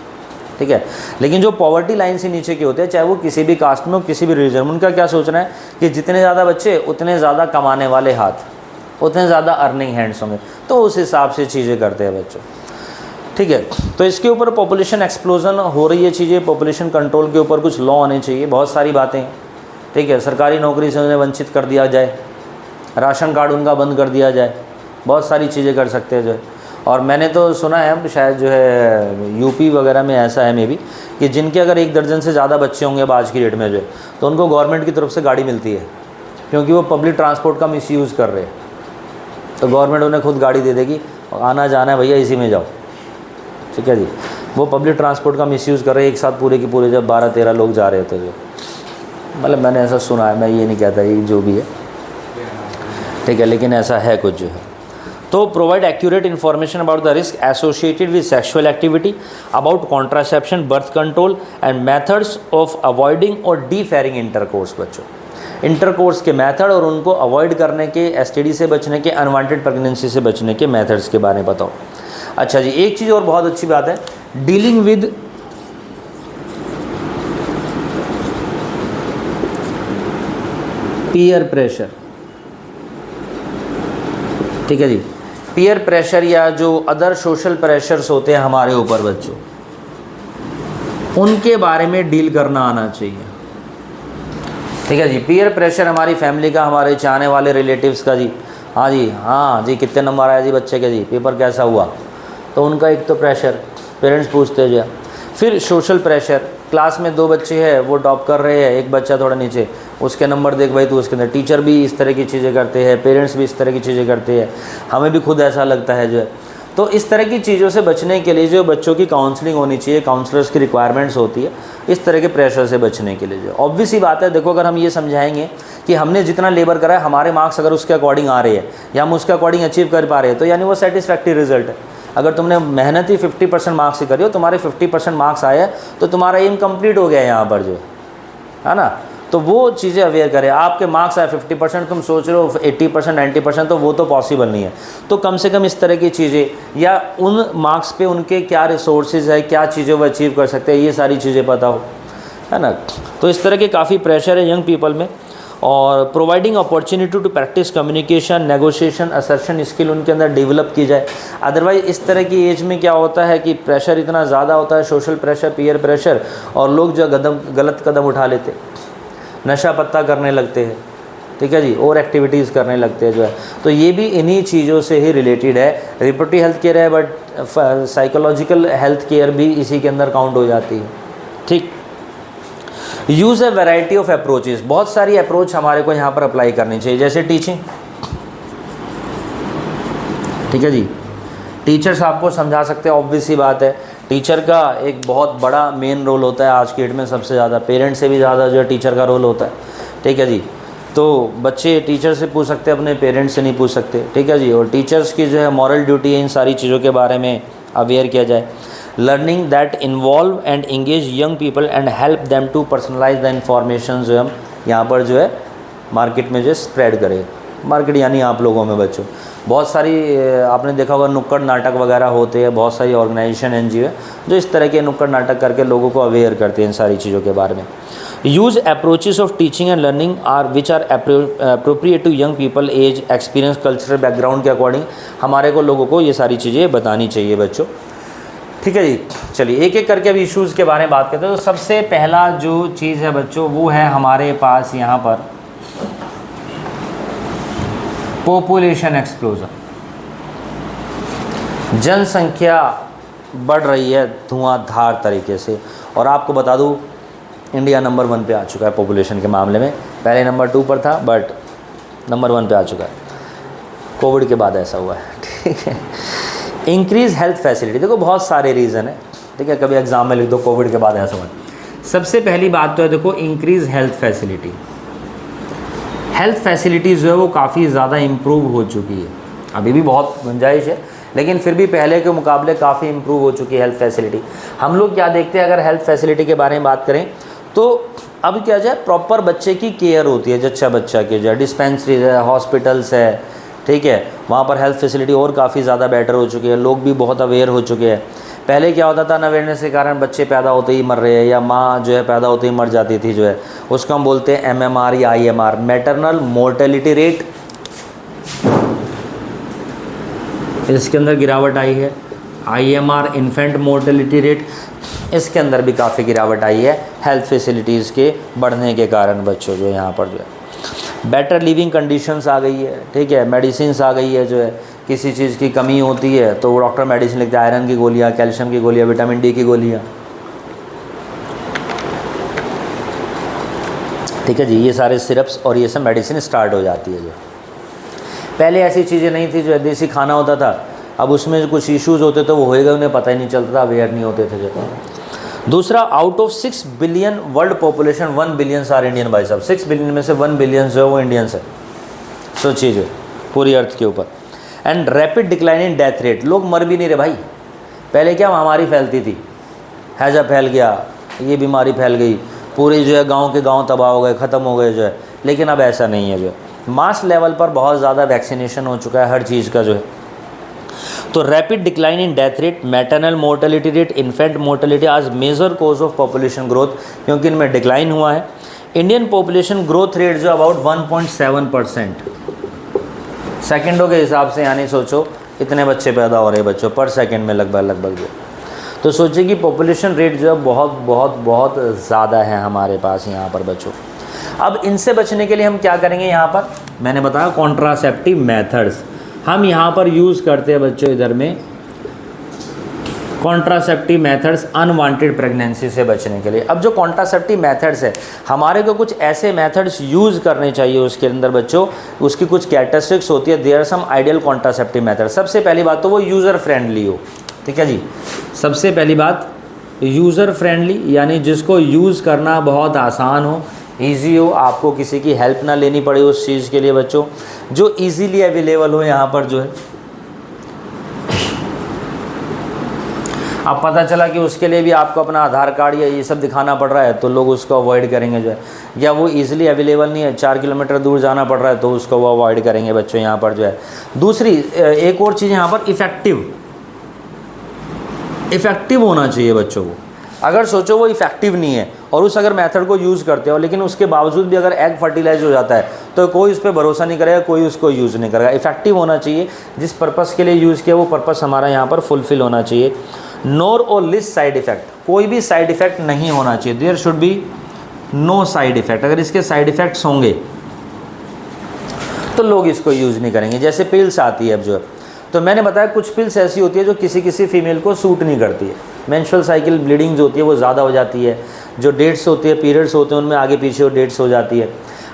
ठीक है, लेकिन जो पॉवर्टी लाइन से नीचे के होते हैं, चाहे वो किसी भी कास्ट में, किसी भी रिलीजन में, उनका क्या सोचना है कि जितने ज़्यादा बच्चे उतने ज़्यादा कमाने वाले हाथ, उतने ज़्यादा अर्निंग हैंड्स होंगे, तो उस हिसाब से चीज़ें करते हैं बच्चों, ठीक है। तो इसके ऊपर पॉपुलेशन एक्सप्लोजन हो रही है चीज़ें, पॉपुलेशन कंट्रोल के ऊपर कुछ लॉ आने चाहिए, बहुत सारी बातें, ठीक है। सरकारी नौकरी से उन्हें वंचित कर दिया जाए, राशन कार्ड उनका बंद कर दिया जाए, बहुत सारी चीज़ें कर सकते हैं जो है। और मैंने तो सुना है शायद जो है यूपी वगैरह में ऐसा है मे भी, कि जिनके अगर 1 दर्जन से ज़्यादा बच्चे होंगे आज की डेट में जो है, तो उनको गवर्नमेंट की तरफ से गाड़ी मिलती है, क्योंकि वो पब्लिक ट्रांसपोर्ट का मिसयूज़ कर रहे हैं। तो गवर्नमेंट उन्हें खुद गाड़ी दे देगी, आना जाना है भैया इसी में जाओ, ठीक है जी। वो पब्लिक ट्रांसपोर्ट का मिसयूज़ कर रहे हैं, एक साथ पूरे के पूरे जब 12-13 लोग जा रहे थे जो, मतलब मैंने ऐसा सुना है, मैं ये नहीं कहता ये जो भी है, ठीक है, लेकिन ऐसा है कुछ जो है। तो provide accurate information about the risk associated with sexual activity, about contraception, birth control and methods of avoiding और डीफेयरिंग इंटरकोर्स। बच्चों इंटरकोर्स के मेथड और उनको अवॉइड करने के, एसटीडी से बचने के, अनवांटेड प्रेगनेंसी से बचने के मेथड्स के बारे में बताओ। अच्छा जी, एक चीज़ और बहुत अच्छी बात है, डीलिंग विद पीयर प्रेशर। ठीक है जी, पीयर प्रेशर या जो अदर सोशल प्रेशर्स होते हैं हमारे ऊपर बच्चों, उनके बारे में डील करना आना चाहिए। ठीक है जी, पीयर प्रेशर हमारी फैमिली का, हमारे चाहने वाले रिलेटिव्स का जी, हाँ जी कितने नंबर आया जी बच्चे के जी, पेपर कैसा हुआ, तो उनका एक तो प्रेशर पेरेंट्स पूछते हैं। फिर सोशल प्रेशर, क्लास में 2 बच्चे हैं वो टॉप कर रहे हैं, एक बच्चा थोड़ा नीचे, उसके नंबर देख भाई तो उसके अंदर, टीचर भी इस तरह की चीज़ें करते हैं, पेरेंट्स भी इस तरह की चीज़ें करते हैं, हमें भी खुद ऐसा लगता है जो है। तो इस तरह की चीज़ों से बचने के लिए जो बच्चों की काउंसलिंग होनी चाहिए, काउंसलर्स की रिक्वायरमेंट्स होती है इस तरह के प्रेशर से बचने के लिए। जो ऑब्वियस ही बात है, देखो अगर हम ये समझाएंगे कि हमने जितना लेबर करा है हमारे मार्क्स अगर उसके अकॉर्डिंग आ रहे हैं या हम उसके अकॉर्डिंग अचीव कर पा रहे हैं, तो यानी वो सेटिस्फैक्ट्री रिजल्ट है। अगर तुमने मेहनत ही 50% मार्क्स ही करी हो, तुम्हारे 50% मार्क्स आए तो तुम्हारा एम कंप्लीट हो गया है यहाँ पर जो है ना। तो वो चीज़ें अवेयर करें। आपके मार्क्स आए 50%, तुम सोच रहे हो 80% 90%, तो वो तो पॉसिबल नहीं है। तो कम से कम इस तरह की चीज़ें या उन मार्क्स पे उनके क्या रिसोर्सेज है, क्या चीज़ें वो अचीव कर सकते हैं, ये सारी चीज़ें पता हो, है ना। तो इस तरह के काफ़ी प्रेशर है यंग पीपल में। और providing opportunity to practice communication, negotiation, assertion skill उनके अंदर डेवलप की जाए। अदरवाइज इस तरह की एज में क्या होता है कि प्रेशर इतना ज़्यादा होता है, सोशल प्रेशर, पीयर प्रेशर, और लोग जो गलत कदम उठा लेते, नशा पत्ता करने लगते हैं, ठीक है जी, और एक्टिविटीज़ करने लगते हैं जो है। तो ये भी इन्हीं चीज़ों से ही रिलेटेड है। रिप्रोडक्टिव हेल्थ केयर है बट साइकोलॉजिकल हेल्थ केयर भी इसी के अंदर काउंट हो जाती है। ठीक, use A variety of approaches, बहुत सारी अप्रोच हमारे को यहाँ पर अप्लाई करनी चाहिए। जैसे टीचिंग, ठीक है जी, टीचर्स आपको समझा सकते हैं, ऑब्वियस सी बात है। टीचर का एक बहुत बड़ा मेन रोल होता है आज की डेट में, सबसे ज़्यादा पेरेंट्स से भी ज़्यादा जो है टीचर का रोल होता है, ठीक है जी। तो बच्चे टीचर से पूछ सकते हैं, अपने पेरेंट्स से नहीं पूछ सकते, ठीक है जी। और टीचर्स की जो है मॉरल ड्यूटी है, इन सारी चीज़ों के बारे में अवेयर किया जाए। Learning that involve and engage young people and help them to personalize the information, जो हम यहाँ पर जो है मार्केट में जो स्प्रेड करें। मार्केट यानी आप लोगों में बच्चों, बहुत सारी आपने देखा होगा नुक्कड़ नाटक वगैरह होते हैं, बहुत सारी ऑर्गेनाइजेशन एनजीओ जो इस तरह के नुक्कड़ नाटक करके लोगों को अवेयर करते हैं इन सारी चीज़ों के बारे में। Use approaches of teaching and learning are which are appropriate to young people age experience cultural background के अकॉर्डिंग हमारे को लोगों को ये सारी चीज़ें बतानी चाहिए बच्चों, ठीक है जी। चलिए एक एक करके अभी इश्यूज़ के बारे में बात करते हैं। तो सबसे पहला जो चीज़ है बच्चों वो है हमारे पास यहाँ पर पॉपुलेशन एक्सप्लोजन। जनसंख्या बढ़ रही है धुआंधार तरीके से, और आपको बता दूं इंडिया नंबर 1 पे आ चुका है पॉपुलेशन के मामले में। पहले नंबर 2 पर था बट नंबर 1 पे आ चुका है। कोविड के बाद ऐसा हुआ है, ठीक है। इंक्रीज हेल्थ फैसिलिटी, देखो बहुत सारे रीज़न है, ठीक है, कभी एग्जाम में लिख दो कोविड के बाद ऐसा हुआ। सबसे पहली बात तो है देखो increase health facility. Health facilities जो है वो काफ़ी ज़्यादा इम्प्रूव हो चुकी है, अभी भी बहुत गुंजाइश है लेकिन फिर भी पहले के मुकाबले काफ़ी इम्प्रूव हो चुकी है हेल्थ फैसिलिटी। हम लोग क्या देखते हैं, अगर हेल्थ फैसिलिटी के बारे में बात करें तो अब क्या जाए, प्रॉपर बच्चे की केयर होती है, जच्चा बच्चा की जो है, डिस्पेंसरीज है, हॉस्पिटल्स है, ठीक है, वहाँ पर हेल्थ फैसिलिटी और काफ़ी ज़्यादा बेटर हो चुकी है। लोग भी बहुत अवेयर हो चुके हैं। पहले क्या होता था, अवेयरनेस के कारण बच्चे पैदा होते ही मर रहे हैं, या माँ जो है पैदा होते ही मर जाती थी जो है, उसको हम बोलते हैं MMR या IMR, मैटरनल मोर्टेलिटी रेट, इसके अंदर गिरावट आई है। IMR इन्फेंट मोर्टेलिटी रेट, इसके अंदर भी काफ़ी गिरावट आई है हेल्थ फैसिलिटीज़ के बढ़ने के कारण बच्चों जो यहाँ पर जो है। बेटर लिविंग कंडीशंस आ गई है, ठीक है, मेडिसिन्स आ गई है जो है, किसी चीज़ की कमी होती है तो डॉक्टर मेडिसिन लिखते हैं, आयरन की गोलियाँ, कैल्शियम की गोलियाँ, विटामिन D की गोलियाँ, ठीक है जी, ये सारे सिरप्स और ये सब मेडिसिन स्टार्ट हो जाती है। जो पहले ऐसी चीज़ें नहीं थी, जो है देसी खाना होता था, अब उसमें कुछ इश्यूज़ होते तो वो होएगा, उन्हें पता ही नहीं चलता था, अवेयर नहीं होते थे जो। दूसरा, out of 6 billion world population 1 billion are Indian भाई साहब, 6 बिलियन में से 1 बिलियन जो है वो इंडियंस है, सोचिए जो पूरी अर्थ के ऊपर। And rapid decline in death rate, लोग मर भी नहीं रहे भाई। पहले क्या महामारी फैलती थी, हैजा फैल गया, ये बीमारी फैल गई, पूरे जो है गांव के गांव तबाह हो गए, ख़त्म हो गए जो है, लेकिन अब ऐसा नहीं है जो है। मास लेवल पर बहुत ज़्यादा वैक्सीनेशन हो चुका है हर चीज़ का जो है। तो rapid decline in death rate, maternal mortality rate, infant mortality आज major cause of population growth, क्योंकि इनमें डिक्लाइन हुआ है। इंडियन पॉपुलेशन ग्रोथ रेट जो अबाउट 1.7% सेकेंडों के हिसाब से, यानी सोचो इतने बच्चे पैदा हो रहे हैं बच्चों पर सेकंड में लगभग जो, तो सोचिए कि पॉपुलेशन रेट जो है बहुत बहुत बहुत ज़्यादा है हमारे पास यहाँ पर बच्चों। अब इनसे बचने के लिए हम क्या करेंगे, यहाँ पर मैंने बताया कॉन्ट्रासेप्टिव मेथड्स हम यहाँ पर यूज़ करते हैं बच्चों। इधर में कॉन्ट्रासेप्टिव मेथड्स अनवांटेड प्रेगनेंसी से बचने के लिए। अब जो कॉन्ट्रासेप्टिव मेथड्स है हमारे को कुछ ऐसे मेथड्स यूज़ करने चाहिए उसके अंदर बच्चों, उसकी कुछ कैरेक्टरिस्टिक्स होती है। There are some ideal contraceptive method. सबसे पहली बात तो वो यूज़र फ्रेंडली हो, ठीक है जी। सबसे पहली बात यूज़र फ्रेंडली, यानी जिसको यूज़ करना बहुत आसान हो, ईजी हो, आपको किसी की हेल्प ना लेनी पड़े उस चीज़ के लिए बच्चों, जो ईजीली अवेलेबल हो यहाँ पर जो है। अब पता चला कि उसके लिए भी आपको अपना आधार कार्ड या ये सब दिखाना पड़ रहा है तो लोग उसको अवॉइड करेंगे जो है, या वो इजीली अवेलेबल नहीं है, 4 किलोमीटर दूर जाना पड़ रहा है तो उसको वो अवॉइड करेंगे बच्चों यहाँ पर जो है। दूसरी एक और चीज़ यहाँ पर इफ़ेक्टिव होना चाहिए बच्चों को। अगर सोचो वो इफ़ेक्टिव नहीं है और उस अगर मेथड को यूज़ करते हो, लेकिन उसके बावजूद भी अगर एग फर्टिलाइज हो जाता है तो कोई उस पर भरोसा नहीं करेगा, कोई उसको यूज़ नहीं करेगा। इफ़ेक्टिव होना चाहिए, जिस पर्पज़ के लिए यूज़ किया वो पर्पज़ हमारा यहाँ पर फुलफ़िल होना चाहिए। नोर और लिस्ट साइड इफ़ेक्ट, कोई भी साइड इफ़ेक्ट नहीं होना चाहिए। There should be no side effect. अगर इसके साइड इफ़ेक्ट्स होंगे तो लोग इसको यूज़ नहीं करेंगे। जैसे पिल्स आती है अब जो है, तो मैंने बताया कुछ पिल्स ऐसी होती है जो किसी किसी फीमेल को सूट नहीं करती है। मेंस्ट्रुअल साइकिल ब्लीडिंग जो होती है वो ज़्यादा हो जाती है, जो डेट्स होती है, पीरियड्स होते हैं, उनमें आगे पीछे वो डेट्स हो जाती है।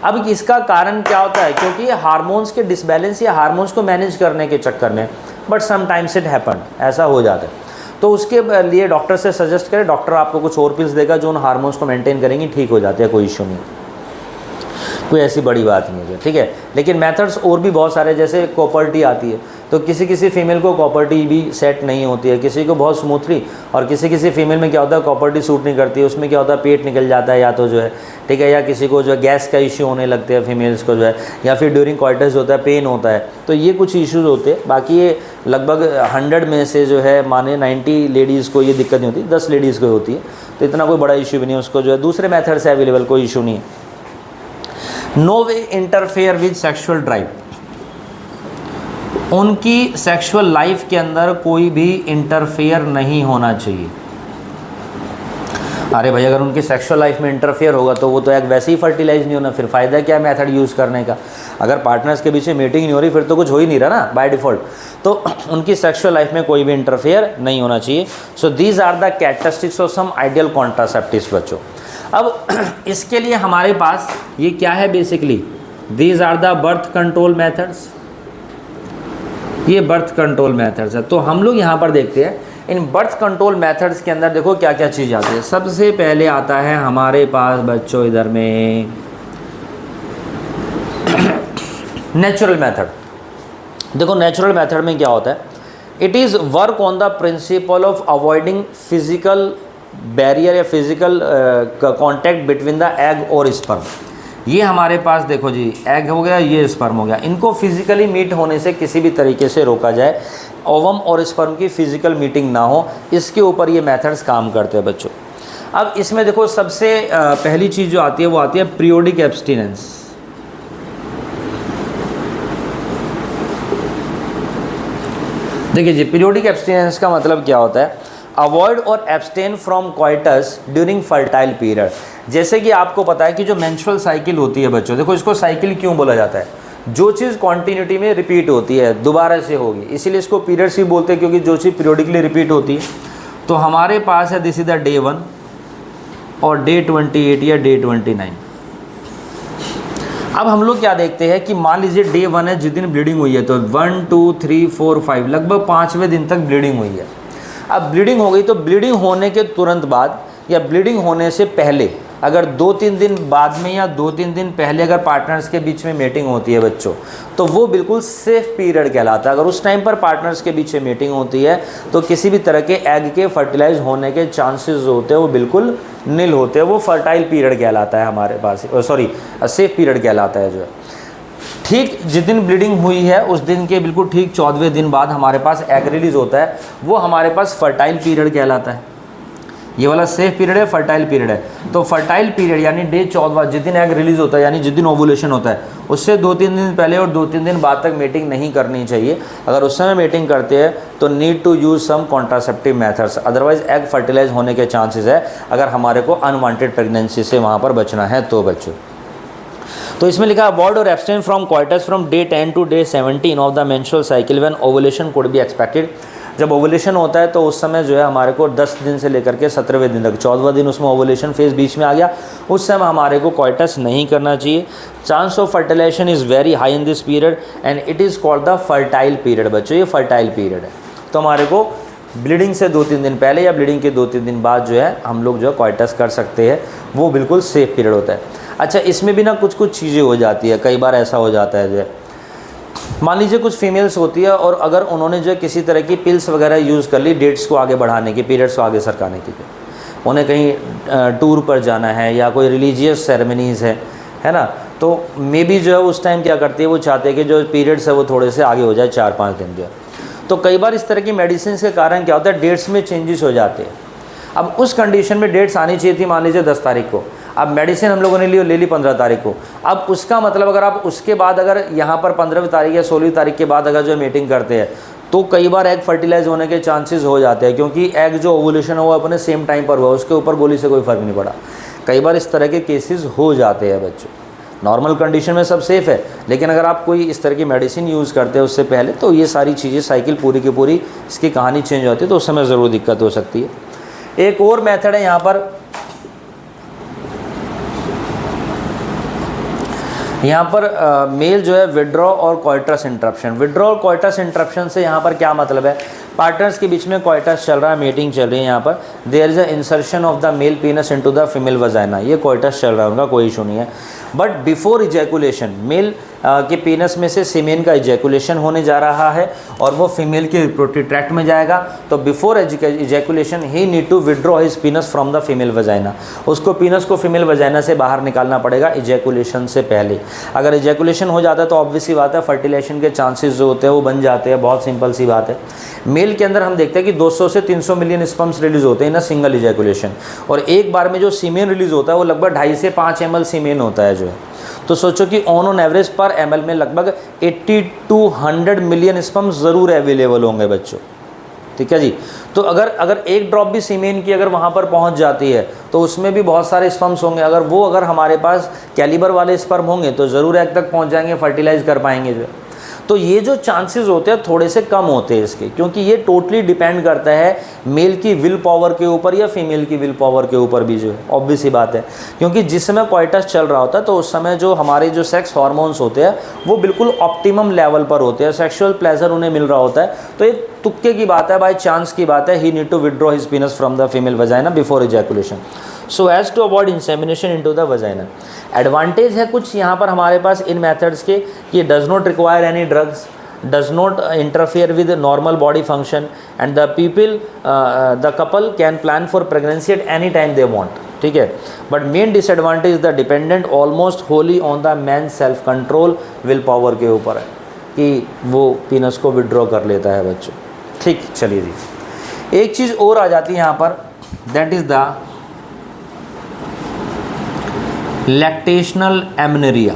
अब इसका कारण क्या होता है, क्योंकि हार्मोन्स के डिसबैलेंस या हार्मोन्स को मैनेज करने के चक्कर में, बट समटाइम्स इट हैपन, ऐसा हो जाता है। तो उसके लिए डॉक्टर से सजेस्ट करें, डॉक्टर आपको कुछ और पिल्स देगा जो उन हार्मोन्स को मेंटेन करेंगी, ठीक हो जाते हैं, कोई इशू नहीं, कोई ऐसी बड़ी बात नहीं है, ठीक है। लेकिन मेथड्स और भी बहुत सारे, जैसे कॉपर्टी आती है, तो किसी किसी फीमेल को कॉपर्टी भी सेट नहीं होती है, किसी को बहुत स्मूथली, और किसी किसी फीमेल में क्या होता है कॉपर्टी सूट नहीं करती है, उसमें क्या होता है पेट निकल जाता है या तो जो है, ठीक है, या किसी को जो है गैस का इश्यू होने लगते हैं फीमेल्स को जो है, या फिर ड्यूरिंग क्वार्टर्स होता है पेन होता है। तो ये कुछ इश्यूज़ होते हैं। बाकी ये लगभग 100 में से जो है माने 90 लेडीज़ को ये दिक्कत नहीं होती, 10 लेडीज़ को होती है, तो इतना कोई बड़ा इशू भी नहीं है, उसको जो है दूसरे मेथड से अवेलेबल, कोई इशू नहीं है। No way interfere with sexual drive, उनकी सेक्सुअल लाइफ के अंदर कोई भी इंटरफेयर नहीं होना चाहिए। अरे भाई अगर उनकी सेक्सुअल लाइफ में इंटरफेयर होगा तो वो तो एक वैसे ही फर्टिलाइज नहीं होना, फिर फ़ायदा क्या मेथड यूज़ करने का। अगर पार्टनर्स के बीच में मीटिंग नहीं हो रही फिर तो कुछ हो ही नहीं रहा ना बाय डिफ़ॉल्ट। तो उनकी सेक्सुअल लाइफ में कोई भी इंटरफेयर नहीं होना चाहिए। So these are the characteristics of some ideal contraceptives बच्चों। अब इसके लिए हमारे पास ये क्या है basically, these are the birth control methods, ये बर्थ कंट्रोल मेथड्स है। तो हम लोग यहाँ पर देखते हैं इन बर्थ कंट्रोल मेथड्स के अंदर देखो क्या क्या चीज़ आती है। सबसे पहले आता है हमारे पास बच्चों इधर में नेचुरल मेथड। देखो नेचुरल मेथड में क्या होता है, it is work on the principle of avoiding physical barrier या physical contact between the egg और स्पर्म। ये हमारे पास देखो जी एग हो गया, ये स्पर्म हो गया, इनको फिजिकली मीट होने से किसी भी तरीके से रोका जाए, ओवम और स्पर्म की फिजिकल मीटिंग ना हो, इसके ऊपर ये मेथड्स काम करते हैं बच्चों। अब इसमें देखो सबसे पहली चीज़ जो आती है वो आती है पीरियोडिक एब्स्टिनेंस। देखिए जी पीरियोडिक एब्स्टिनेंस का मतलब क्या होता है, अवॉइड और abstain from coitus during fertile period. जैसे कि आपको पता है कि जो मेंस्ट्रुअल साइकिल होती है बच्चों, देखो इसको साइकिल क्यों बोला जाता है, जो चीज़ कॉन्टीन्यूटी में रिपीट होती है दोबारा से होगी, इसीलिए इसको पीरियड्स भी बोलते हैं, क्योंकि जो चीज़ पीरियोडिकली रिपीट होती है। तो हमारे पास है दिस इज द डे 1 और डे 28 या डे 29। अब हम लोग क्या देखते हैं कि मान लीजिए डे 1 है, जिस दिन ब्लीडिंग हुई है, तो 1 2 3 4 5 लगभग 5वें दिन तक ब्लीडिंग हुई है। अब ब्लीडिंग हो गई तो ब्लीडिंग होने के तुरंत बाद या ब्लीडिंग होने से पहले अगर 2-3 दिन बाद में या 2-3 दिन पहले अगर पार्टनर्स के बीच में मीटिंग होती है बच्चों, तो वो बिल्कुल सेफ पीरियड कहलाता है। अगर उस टाइम पर पार्टनर्स के बीच में मीटिंग होती है तो किसी भी तरह के एग के फर्टिलाइज होने के चांसेस होते हैं वो बिल्कुल नील होते हैं। वो फर्टाइल पीरियड कहलाता है हमारे पास, सॉरी सेफ पीरियड कहलाता है जो है। ठीक जिस दिन ब्लीडिंग हुई है उस दिन के बिल्कुल ठीक 14वें दिन बाद हमारे पास एग रिलीज होता है, वो हमारे पास फर्टाइल पीरियड कहलाता है। ये वाला सेफ पीरियड है, फर्टाइल पीरियड है। तो फर्टाइल पीरियड यानी डे 14वां जिस दिन एग रिलीज होता है, यानी जिस दिन ओवुलेशन होता है, उससे 2-3 दिन पहले और 2-3 दिन बाद तक मीटिंग नहीं करनी चाहिए। अगर उस समय मीटिंग करते हैं तो need to use some contraceptive methods, otherwise egg fertilize होने के चांसेस है अगर हमारे को अनवांटेड प्रेगनेंसी से वहाँ पर बचना है तो बच्चों। तो इसमें लिखा अवॉइड और abstain from quarters from day 10 to day 17 of the menstrual cycle when ovulation could be expected. जब ओवुलेशन होता है तो उस समय जो है हमारे को 10 दिन से लेकर के 17वें दिन तक, 14वां दिन उसमें ओवुलेशन फेज बीच में आ गया, उस समय हमारे को क्वार्टर्स नहीं करना चाहिए। Chance of fertilization is very high in this period and it is called the fertile period. बच्चों ये फर्टाइल पीरियड है। तो हमारे को ब्लीडिंग से 2-3 दिन पहले या ब्लीडिंग के 2-3 दिन बाद जो है हम लोग जो है क्वार्टर्स कर सकते हैं, वो बिल्कुल सेफ पीरियड होता है। अच्छा, इसमें भी ना कुछ चीज़ें हो जाती है, कई बार ऐसा हो जाता है जो है, मान लीजिए कुछ फीमेल्स होती है और अगर उन्होंने जो है किसी तरह की पिल्स वगैरह यूज़ कर ली डेट्स को आगे बढ़ाने की, पीरियड्स को आगे सरकाने की, उन्हें कहीं टूर पर जाना है या कोई रिलीजियस सेरेमनीज़ है ना, तो मे बी जो है उस टाइम क्या करती है, वो चाहते हैं कि जो पीरियड्स है वो थोड़े से आगे हो जाए, 4-5 दिन जो है। तो कई बार इस तरह की मेडिसिन के कारण क्या होता है, डेट्स में चेंजेस हो जाते हैं। अब उस कंडीशन में डेट्स आनी चाहिए थी मान लीजिए 10 तारीख को, अब मेडिसिन हम लोगों ने ले ली 15 तारीख को। अब उसका मतलब अगर आप उसके बाद अगर यहाँ पर 15वीं तारीख या 16वीं तारीख के बाद अगर जो मीटिंग करते हैं तो कई बार एग फर्टिलाइज होने के चांसेस हो जाते हैं, क्योंकि एग जो ओवुलेशन हुआ अपने सेम टाइम पर हुआ, उसके ऊपर गोली से कोई फ़र्क नहीं पड़ा। कई बार इस तरह के केसेस हो जाते हैं बच्चों। नॉर्मल कंडीशन में सब सेफ़ है, लेकिन अगर आप कोई इस तरह की मेडिसिन यूज़ करते हैं उससे पहले तो ये सारी चीज़ें साइकिल पूरी की पूरी इसकी कहानी चेंज हो जाती है, तो उस समय ज़रूर दिक्कत हो सकती है। एक और मेथड है यहाँ पर मेल जो है विड्रॉ और कोइटस इंटरप्शन। विड्रॉ और कोइटस इंटरप्शन से यहाँ पर क्या मतलब है, पार्टनर्स के बीच में कोइटस चल रहा है, मीटिंग चल रही है, यहाँ पर there is a insertion of the male penis into the female vagina, ये कोइटस चल रहा है, उनका कोई इशू नहीं है। बट बिफोर इजैकुलेशन मेल के पीनस में से सीमेन का इजैकुलेशन होने जा रहा है और वो फीमेल के रिप्रोडक्टिव ट्रैक्ट में जाएगा, तो बिफोर इजैकुलेशन ही need to withdraw his penis from the female vagina. उसको पीनस को फीमेल वजाइना से बाहर निकालना पड़ेगा इजैकुलेशन से पहले। अगर इजैकुलेशन हो जाता है तो ऑब्वियस सी बात है फर्टिलाइजेशन के चांसेस जो होते हैं वो बन जाते हैं, बहुत सिंपल सी बात है। मेल के अंदर हम देखते हैं कि 200 से 300 मिलियन स्पर्म्स रिलीज होते हैं ना सिंगल इजैकुलेशन, और एक बार में जो सीमेन रिलीज होता है वो लगभग 2.5 से 5 ml सीमेन होता है जो है। तो सोचो कि ऑन एवरेज पर ml में लगभग 80 to 100 मिलियन स्पर्म्स ज़रूर अवेलेबल होंगे बच्चों, ठीक है जी। तो अगर एक ड्रॉप भी सीमेन की अगर वहाँ पर पहुँच जाती है तो उसमें भी बहुत सारे स्पर्म्स होंगे। अगर हमारे पास कैलिबर वाले स्पर्म होंगे तो ज़रूर एग तक पहुँच जाएंगे, फर्टिलाइज कर पाएंगे जो। तो ये जो चांसेस होते हैं थोड़े से कम होते हैं इसके, क्योंकि ये टोटली डिपेंड करता है मेल की विल पावर के ऊपर या फीमेल की विल पावर के ऊपर भी जो है, ऑब्वियस सी बात है। क्योंकि जिस समय क्वाइटस चल रहा होता है तो उस समय जो हमारे जो सेक्स हार्मोन्स होते हैं वो बिल्कुल ऑप्टिमम लेवल पर होते हैं, सेक्सुअल प्लेजर उन्हें मिल रहा होता है। तो एक तुक्के की बात है, बाय चांस की बात है, he need to withdraw his penis from the female vagina before ejaculation so as to avoid insemination into the vagina. Advantage है कुछ यहाँ पर हमारे पास इन मेथड्स के, कि does not require any drugs, does not interfere with normal body function, and the couple can plan for pregnancy at any time they want, ठीक है। But main disadvantage is the dependent almost wholly owned the man self control, will power के ऊपर है कि वो पीनस को withdraw कर लेता है बच्चों, ठीक। चलिए जी, एक चीज़ और आ जाती है यहाँ पर, that is the lactational amenorrhea.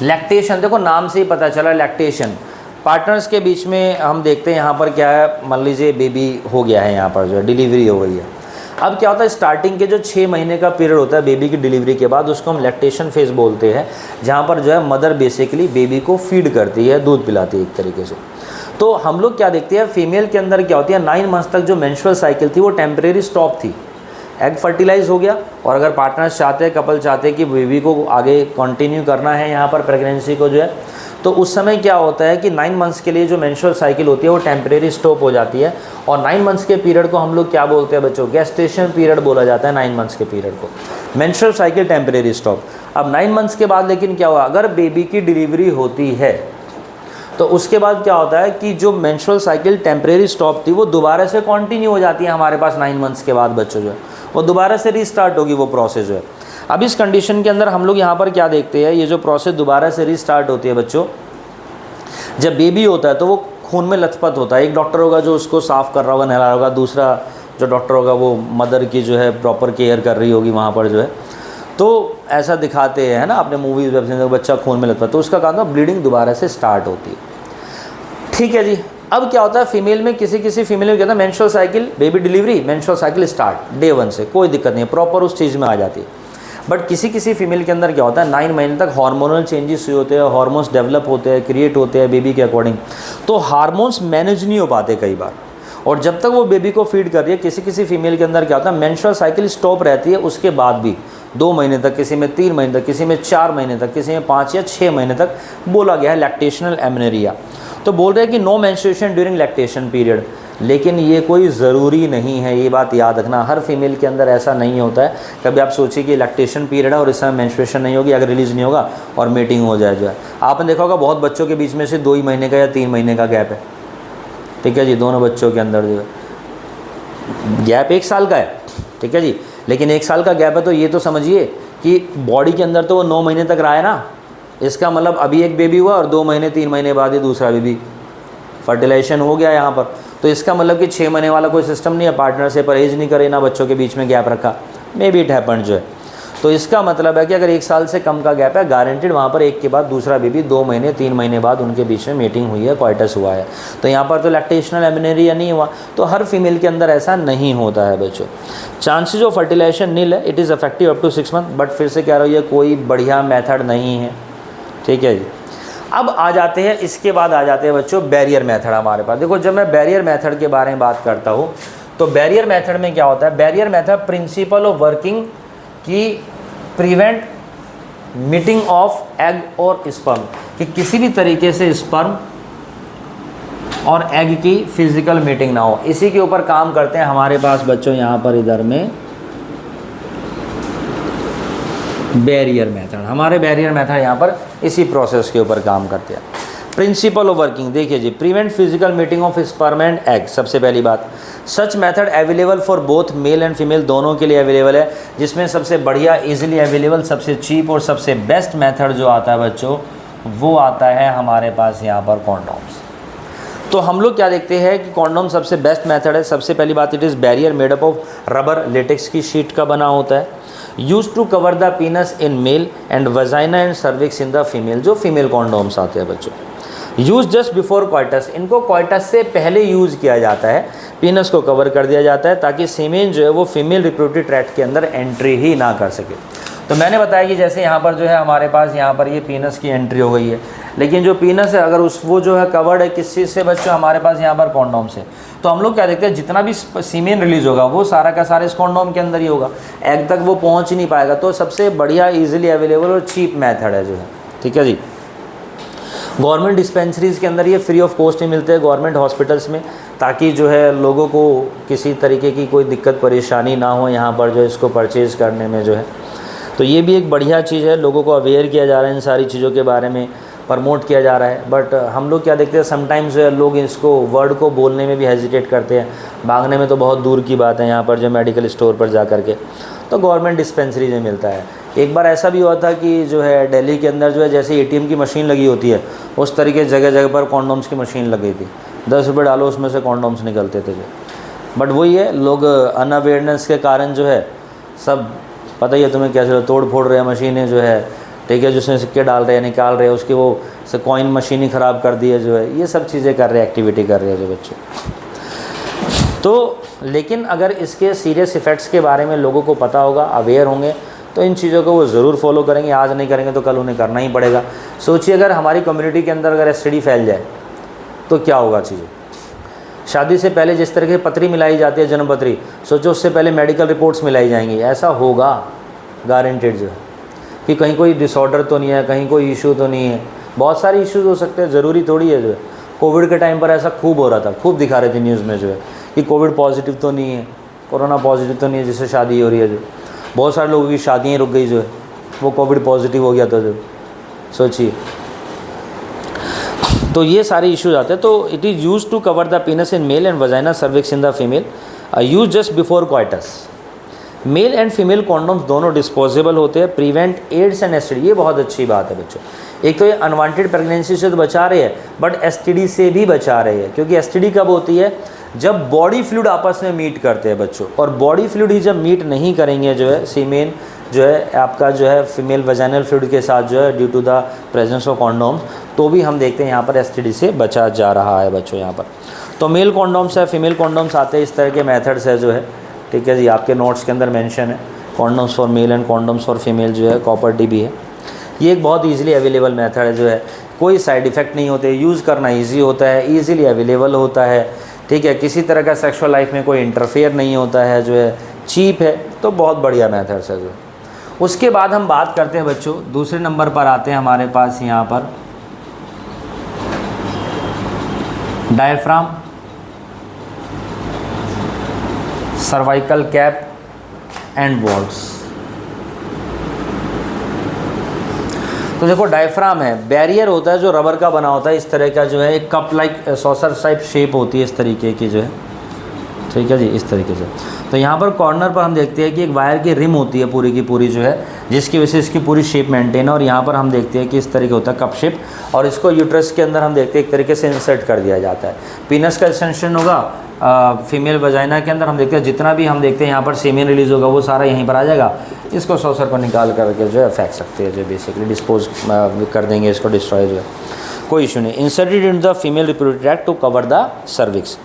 Lactation, देखो नाम से ही पता चला लैक्टेशन, पार्टनर्स के बीच में हम देखते हैं यहाँ पर क्या है, मान लीजिए बेबी हो गया है, यहाँ पर जो है डिलीवरी हो गई है। अब क्या होता है, स्टार्टिंग के जो 6 महीने का पीरियड होता है बेबी की डिलीवरी के बाद, उसको हम लैक्टेशन फेज बोलते हैं, जहाँ पर जो है मदर बेसिकली बेबी को फीड करती है, दूध पिलाती है एक तरीके से। तो हम लोग क्या देखते हैं, फीमेल के अंदर क्या होती है, 9 मंथ्स तक जो मेंस्ट्रुअल साइकिल थी वो टेम्परेरी स्टॉप थी, एग फर्टिलाइज हो गया, और अगर पार्टनर्स चाहते हैं, कपल चाहते हैं कि बेबी को आगे कंटिन्यू करना है यहाँ पर प्रेगनेंसी को जो है, तो उस समय क्या होता है कि 9 मंथ्स के लिए जो मेंस्ट्रुअल साइकिल होती है वो टेम्परेरी स्टॉप हो जाती है, और 9 मंथ्स के पीरियड को हम लोग क्या बोलते हैं बच्चों, गेस्टेशन पीरियड बोला जाता है 9 मंथ्स के पीरियड को, मेंस्ट्रुअल साइकिल टेम्परेरी स्टॉप। अब 9 मंथ्स के बाद लेकिन क्या हुआ, अगर बेबी की डिलीवरी होती है तो उसके बाद क्या होता है कि जो मेंस्ट्रुअल साइकिल टेम्परेरी स्टॉप थी वो दोबारा से कंटिन्यू हो जाती है हमारे पास 9 मंथ्स के बाद बच्चों जो है वो दोबारा से रीस्टार्ट होगी वो प्रोसेस जो है। अब इस कंडीशन के अंदर हम लोग यहाँ पर क्या देखते हैं, ये जो प्रोसेस दोबारा से रीस्टार्ट होती है बच्चों, जब बेबी होता है तो वो खून में लथपथ होता है। एक डॉक्टर होगा जो उसको साफ़ कर रहा होगा, नहला रहा होगा, दूसरा जो डॉक्टर होगा वो मदर की जो है प्रॉपर केयर कर रही होगी वहाँ पर जो है। तो ऐसा दिखाते हैं ना आपने मूवीज़ वेब सीरीज, बच्चा खून में लथपथ, तो उसका काम था ब्लीडिंग दोबारा से स्टार्ट होती है। ठीक है जी। अब क्या होता है फीमेल में, किसी फीमेल में क्या होता है, menstrual cycle, baby delivery, menstrual cycle start day 1 से, कोई दिक्कत नहीं है, प्रॉपर उस चीज़ में आ जाती है। बट किसी फीमेल के अंदर क्या होता है 9 महीने तक हार्मोनल चेंजेस हुए होते हैं, हार्मोन्स डेवलप होते हैं, क्रिएट होते हैं बेबी के अकॉर्डिंग, तो हार्मोन्स मैनेज नहीं हो पाते कई बार। और जब तक वो बेबी को फीड कर रही है, किसी फीमेल के अंदर क्या होता है मेंस्ट्रुअल साइकिल स्टॉप रहती है, उसके बाद भी 2 महीने तक, किसी में 3 महीने तक, किसी में 4 महीने तक, किसी में 5 या 6 महीने तक बोला गया है लैक्टेशनल एमेनोरिया। तो बोल रहे हैं कि no menstruation during lactation period, लेकिन ये कोई ज़रूरी नहीं है, ये बात याद रखना। हर फीमेल के अंदर ऐसा नहीं होता है। कभी आप सोचिए कि लैक्टेशन पीरियड है और इस समय मेंस्ट्रुएशन नहीं होगी, अगर रिलीज़ नहीं होगा और मीटिंग हो जाए जो है, आपने देखा होगा बहुत बच्चों के बीच में से 2 ही महीने का या 3 महीने का गैप है। ठीक है जी, दोनों बच्चों के अंदर जो है गैप 1 साल का है। ठीक है जी, लेकिन 1 साल का गैप है तो ये तो समझिए कि बॉडी के अंदर तो वो 9 महीने तक रहा है ना, इसका मतलब अभी एक बेबी हुआ और 2 महीने 3 महीने बाद ही दूसरा बेबी, फर्टिलाइजेशन हो गया यहाँ पर। तो इसका मतलब कि 6 महीने वाला कोई सिस्टम नहीं है, पार्टनर से परहेज नहीं करे, ना बच्चों के बीच में गैप रखा, मे बी इट हैपन जो है। तो इसका मतलब है कि अगर 1 साल से कम का गैप है, गारंटेड वहाँ पर एक के बाद दूसरा बेबी 2 महीने 3 महीने बाद उनके बीच में मीटिंग हुई है, क्वाइटस हुआ है। तो यहाँ पर तो लैक्टेशनल एमेनोरिया नहीं हुआ। तो हर फीमेल के अंदर ऐसा नहीं होता है बच्चों। चांसेज ऑफ फर्टिलाइजेशन नील है, it is effective up to 6 month, but फिर से कह रहा हूँ ये कोई बढ़िया मेथड नहीं है। ठीक है जी। अब आ जाते हैं, इसके बाद आ जाते हैं बच्चों बैरियर मेथड हमारे पास। देखो जब मैं बैरियर मेथड के बारे में बात करता हूँ तो बैरियर मेथड में क्या होता है, barrier method principal of working की प्रिवेंट मीटिंग ऑफ एग और स्पर्म, कि किसी भी तरीके से स्पर्म और एग की फिजिकल मीटिंग ना हो, इसी के ऊपर काम करते हैं हमारे पास बच्चों यहाँ पर इधर में बैरियर मेथड। हमारे बैरियर मेथड यहाँ पर इसी प्रोसेस के ऊपर काम करते हैं। प्रिंसिपल ऑफ वर्किंग देखिए जी, prevent physical meeting of sperm and egg, सबसे पहली बात। Such method available for both male and female, दोनों के लिए अवेलेबल है, जिसमें सबसे बढ़िया इजीली अवेलेबल, सबसे चीप और सबसे बेस्ट मेथड जो आता है बच्चों वो आता है हमारे पास यहाँ पर कॉन्डोम्स। तो हम लोग क्या देखते हैं कि कॉन्डोम सबसे बेस्ट मेथड है। सबसे पहली बात, it is barrier made up of rubber latex की शीट का बना होता है, use to cover the penis in male and vagina and cervix in the female, जो फीमेल कॉन्डोम्स आते हैं बच्चों। यूज जस्ट बिफोर क्वाइटस, इनको क्वाइटस से पहले यूज़ किया जाता है, पीनस को कवर कर दिया जाता है ताकि सीमेन जो है वो फीमेल रिप्रोडक्टिव ट्रैक्ट के अंदर एंट्री ही ना कर सके। तो मैंने बताया कि जैसे यहाँ पर जो है हमारे पास यहाँ पर ये पीनस की एंट्री हो गई है, लेकिन जो पीनस है अगर वो जो है कवर्ड है किस चीज़ से बच्चों, हमारे पास यहाँ पर कॉन्डोम से। तो हम लोग क्या देखते हैं, जितना भी सीमेन रिलीज होगा वो सारा का सारा इस कॉन्डोम के अंदर ही होगा, एग तक वो पहुँच ही नहीं पाएगा। तो सबसे बढ़िया ईजिली अवेलेबल और चीप मैथड है जो है। ठीक है जी। गवर्नमेंट डिस्पेंसरीज़ के अंदर ये फ्री ऑफ कॉस्ट ही मिलते हैं, गवर्नमेंट हॉस्पिटल्स में, ताकि जो है लोगों को किसी तरीके की कोई दिक्कत परेशानी ना हो यहाँ पर जो है इसको परचेज़ करने में जो है। तो ये भी एक बढ़िया चीज़ है, लोगों को अवेयर किया जा रहा है, इन सारी चीज़ों के बारे में प्रमोट किया जा रहा है। बट हम लोग क्या देखते हैं, समटाइम्स लोग इसको वर्ड को बोलने में भी हेजिटेट करते हैं, भागने में तो बहुत दूर की बात है यहाँ पर जो मेडिकल स्टोर पर जा कर के, तो गवर्नमेंट डिस्पेंसरी में मिलता है। एक बार ऐसा भी हुआ था कि जो है दिल्ली के अंदर जो है जैसे ATM की मशीन लगी होती है उस तरीके जगह जगह पर कॉन्डोम्स की मशीन लगी थी, 10 रुपये डालो उसमें से कॉन्डोम्स निकलते थे। बट वही है, लोग अनअवेयरनेस के कारण जो है सब पता ही है तुम्हें कैसे तोड़ फोड़ रहे हैं मशीनें जो है। ठीक है, जिसमें सिक्के डाल रहे हैं, निकाल रहे हैं, उसकी वो से कॉइन मशीन ही ख़राब कर दी है जो है, ये सब चीज़ें कर रहे हैं, एक्टिविटी कर रहे हैं जो बच्चे। तो लेकिन अगर इसके सीरियस इफ़ेक्ट्स के बारे में लोगों को पता होगा, अवेयर होंगे, तो इन चीज़ों को वो ज़रूर फॉलो करेंगे। आज नहीं करेंगे तो कल उन्हें करना ही पड़ेगा। सोचिए अगर हमारी कम्युनिटी के अंदर अगर STD फैल जाए तो क्या होगा चीज़ें। शादी से पहले जिस तरह की पत्री मिलाई जाती है, जन्म पत्री, सोचो उससे पहले मेडिकल रिपोर्ट्स मिलाई जाएंगी। ऐसा होगा गारंटेड जो है कि कहीं कोई डिसऑर्डर तो नहीं है, कहीं कोई इशू तो नहीं है। बहुत सारे इश्यूज़ हो सकते हैं, ज़रूरी थोड़ी है जो है। कोविड के टाइम पर ऐसा खूब हो रहा था, खूब दिखा रहे थे न्यूज़ में जो है कि कोविड पॉजिटिव तो नहीं है, कोरोना पॉजिटिव तो नहीं है, जिससे शादी हो रही है जो, बहुत सारे लोगों की शादियाँ रुक गई जो है, वो कोविड पॉजिटिव हो गया था जो, सोचिए। तो ये सारे इश्यूज आते हैं। तो it is use to cover the penis in male and vagina cervix in the female, use just before coitus. Male and female condoms दोनों डिस्पोजेबल होते हैं, प्रिवेंट एड्स एंड एसटीडी। ये बहुत अच्छी बात है बच्चों। एक तो ये अनवांटेड प्रेगनेंसी से तो बचा रहे हैं, बट एसटीडी से भी बचा रहे हैं, क्योंकि एसटीडी कब होती है, जब बॉडी फ्लूइड आपस में मीट करते हैं बच्चों। और बॉडी फ्लूइड ही जब मीट नहीं करेंगे जो है, सीमेन जो है आपका जो है फीमेल वजाइनल फ्लूइड के साथ जो है, due to the presence of condoms, तो भी हम देखते हैं यहाँ पर एसटीडी से बचा जा रहा है बच्चों यहाँ पर। तो मेल कॉन्डोम्स है, फीमेल कॉन्डोम्स आते हैं, इस तरह के मेथड्स है जो है, ठीक है जी। आपके नोट्स के अंदर मेंशन है condoms for male and condoms for female जो है, कॉपर डी भी है। ये एक बहुत ईजिली अवेलेबल मेथड है जो है, कोई साइड इफ़ेक्ट नहीं होते, यूज़ करना ईजी होता है, ईजिली अवेलेबल होता है, ठीक है। किसी तरह का सेक्सुअल लाइफ में कोई इंटरफेयर नहीं होता है जो है, चीप है, तो बहुत बढ़िया मेथड्स है जो। उसके बाद हम बात करते हैं बच्चों, दूसरे नंबर पर आते हैं हमारे पास यहाँ पर diaphragm, cervical cap and walls. तो देखो डायफ्राम है, बैरियर होता है जो रबर का बना होता है, इस तरह का जो है, एक cup like saucer type shape होती है इस तरीके की जो है, ठीक है जी, इस तरीके से। तो यहाँ पर कॉर्नर पर हम देखते हैं कि एक वायर की रिम होती है पूरी की पूरी जो है, जिसकी वजह से इसकी पूरी शेप मेंटेन है। और यहाँ पर हम देखते हैं कि इस तरीके होता है कप शेप, और इसको यूट्रस के अंदर हम देखते हैं एक तरीके से इंसर्ट कर दिया जाता है। पीनस का एक्सटेंशन होगा फीमेल वजाइना के अंदर, हम देखते हैं जितना भी हम देखते हैं यहाँ पर सेमेन रिलीज़ होगा वो सारा यहीं पर आ जाएगा। इसको सॉसर को निकाल करके जो है फेंक सकते हैं, जो बेसिकली डिस्पोज कर देंगे इसको, डिस्ट्रॉय जो है, कोई इशू नहीं। Inserted in the female reproductive tract to cover the cervix.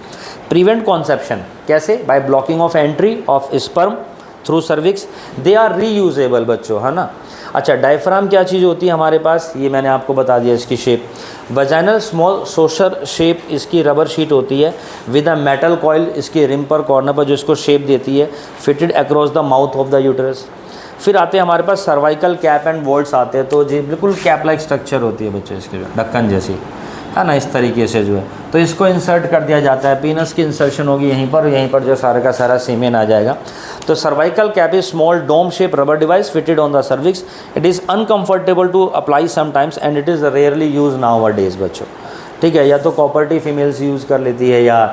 Prevent conception कैसे? By blocking of entry of sperm through cervix. They are reusable बच्चों, है ना। अच्छा, डायफ्राम क्या चीज़ होती है हमारे पास, ये मैंने आपको बता दिया इसकी शेप। वजाइनल स्मॉल सोशर शेप इसकी रबर शीट होती है विद अ मेटल कॉइल, इसके रिम पर कॉर्नर पर जो इसको शेप देती है, fitted across the mouth of the uterus. फिर आते हैं हमारे पास सर्वाइकल कैप एंड वॉल्ट्स आते हैं, तो जी बिल्कुल कैप लाइक स्ट्रक्चर होती है बच्चों इसके, ढक्कन जैसी, है ना, इस तरीके से जो है। तो इसको इंसर्ट कर दिया जाता है, पीनस की इंसर्शन होगी यहीं पर, यहीं पर जो सारा का सारा सीमेन आ जाएगा। तो cervical cap is small dome shape rubber device fitted on the cervix. It is uncomfortable to apply sometimes and it is rarely use nowadays बच्चों, ठीक है। या तो कॉपर्टी फीमेल्स यूज़ कर लेती है, या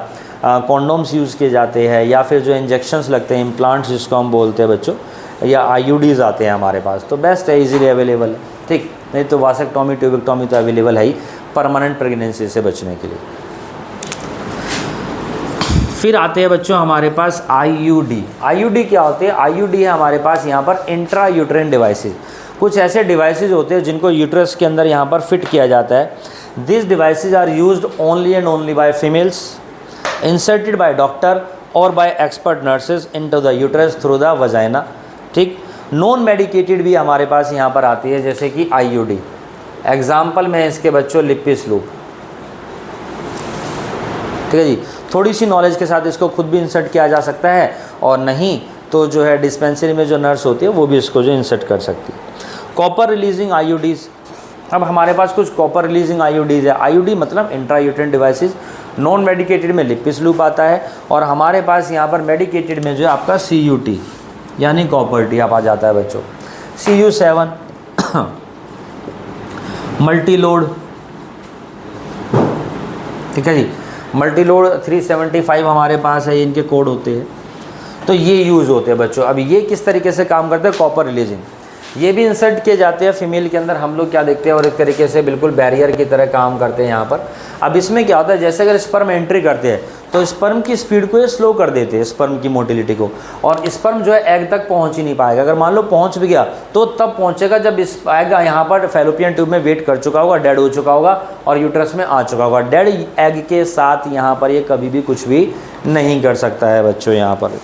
कॉन्डोम्स यूज़ किए जाते हैं, या फिर जो इंजेक्शंस लगते हैं, इम्प्लांट्स जिसको हम बोलते हैं बच्चों, या आईयूडीज़ आते हैं हमारे पास, तो बेस्ट है, इजीली अवेलेबल है, ठीक। नहीं तो वासेक्टॉमी ट्यूबेक्टॉमी तो अवेलेबल है ही परमानेंट प्रेगनेंसी से बचने के लिए। फिर आते हैं बच्चों हमारे पास आईयूडी। आईयूडी क्या होते हैं? आईयूडी है हमारे पास यहाँ पर इंट्रा यूट्रेन डिवाइसेज। कुछ ऐसे डिवाइसेज होते हैं जिनको यूट्रस के अंदर यहाँ पर फिट किया जाता है। This devices are used only and only by females, inserted by doctor और by expert nurses into the uterus through the vagina, ठीक। नॉन मेडिकेटेड भी हमारे पास यहाँ पर आती है, जैसे कि आईयूडी। एग्जाम्पल में इसके बच्चों लिपिस लूप, ठीक है जी। थोड़ी सी नॉलेज के साथ इसको खुद भी इंसर्ट किया जा सकता है, और नहीं तो जो है डिस्पेंसरी में जो नर्स होती है वो भी इसको जो इंसर्ट कर सकती है। Copper releasing IUDs. अब हमारे पास कुछ कॉपर रिलीजिंग आईयूडीज़ है। आईयूडी मतलब इंट्रा यूट्रेन डिवाइसेस। नॉन मेडिकेटेड में लिपिस लूप आता है, और हमारे पास यहाँ पर मेडिकेटेड में जो है आपका CUT यानी कॉपर टी आप आ जाता है बच्चों। CU7 मल्टी लोड, ठीक है जी। मल्टी लोड 375 हमारे पास है, इनके कोड होते हैं, तो ये यूज़ होते हैं बच्चों। अब ये किस तरीके से काम करते हैं? Copper releasing. ये भी इंसर्ट किए जाते हैं फीमेल के अंदर, हम लोग क्या देखते हैं, और एक तरीके से बिल्कुल बैरियर की तरह काम करते हैं यहाँ पर। अब इसमें क्या होता है, जैसे अगर स्पर्म एंट्री करते हैं तो स्पर्म की स्पीड को ये स्लो कर देते हैं, स्पर्म की मोटिलिटी को, और स्पर्म जो है एग तक पहुँच ही नहीं पाएगा। अगर मान लो पहुँच भी गया तो तब पहुँचेगा जब इस एग यहाँ पर फैलोपियन ट्यूब में वेट कर चुका होगा, डेड हो चुका होगा और यूट्रस में आ चुका होगा। डेड एग के साथ यहाँ पर ये कभी भी कुछ भी नहीं कर सकता है बच्चों यहाँ पर।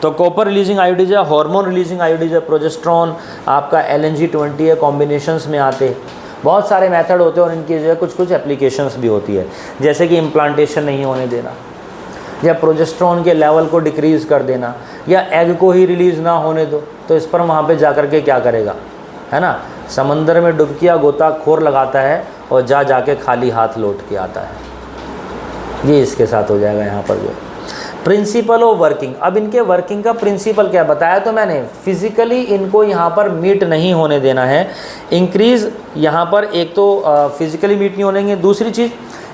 तो कॉपर रिलीजिंग आईयूडीज है, हार्मोन रिलीजिंग आईयूडीज है, प्रोजेस्ट्रॉन, आपका LNG-20 है, कॉम्बिनेशंस में आते हैं। बहुत सारे मेथड होते हैं और इनकी जो है कुछ कुछ एप्लीकेशंस भी होती है, जैसे कि इम्प्लांटेशन नहीं होने देना, या प्रोजेस्ट्रॉन के लेवल को डिक्रीज़ कर देना, या एग को ही रिलीज़ ना होने दो, तो स्पर्म वहाँ पे जा कर के क्या करेगा, है ना, समंदर में डुबकिया गोताखोर लगाता है और जाके खाली हाथ लौट के आता है। ये इसके साथ हो जाएगा यहाँ पर जो प्रिंसिपल ऑफ वर्किंग। अब इनके वर्किंग का प्रिंसिपल क्या बताया तो मैंने, फिजिकली इनको यहाँ पर मीट नहीं होने देना है। इंक्रीज़ यहाँ पर एक तो फिजिकली मीट नहीं होने देंगे, दूसरी चीज़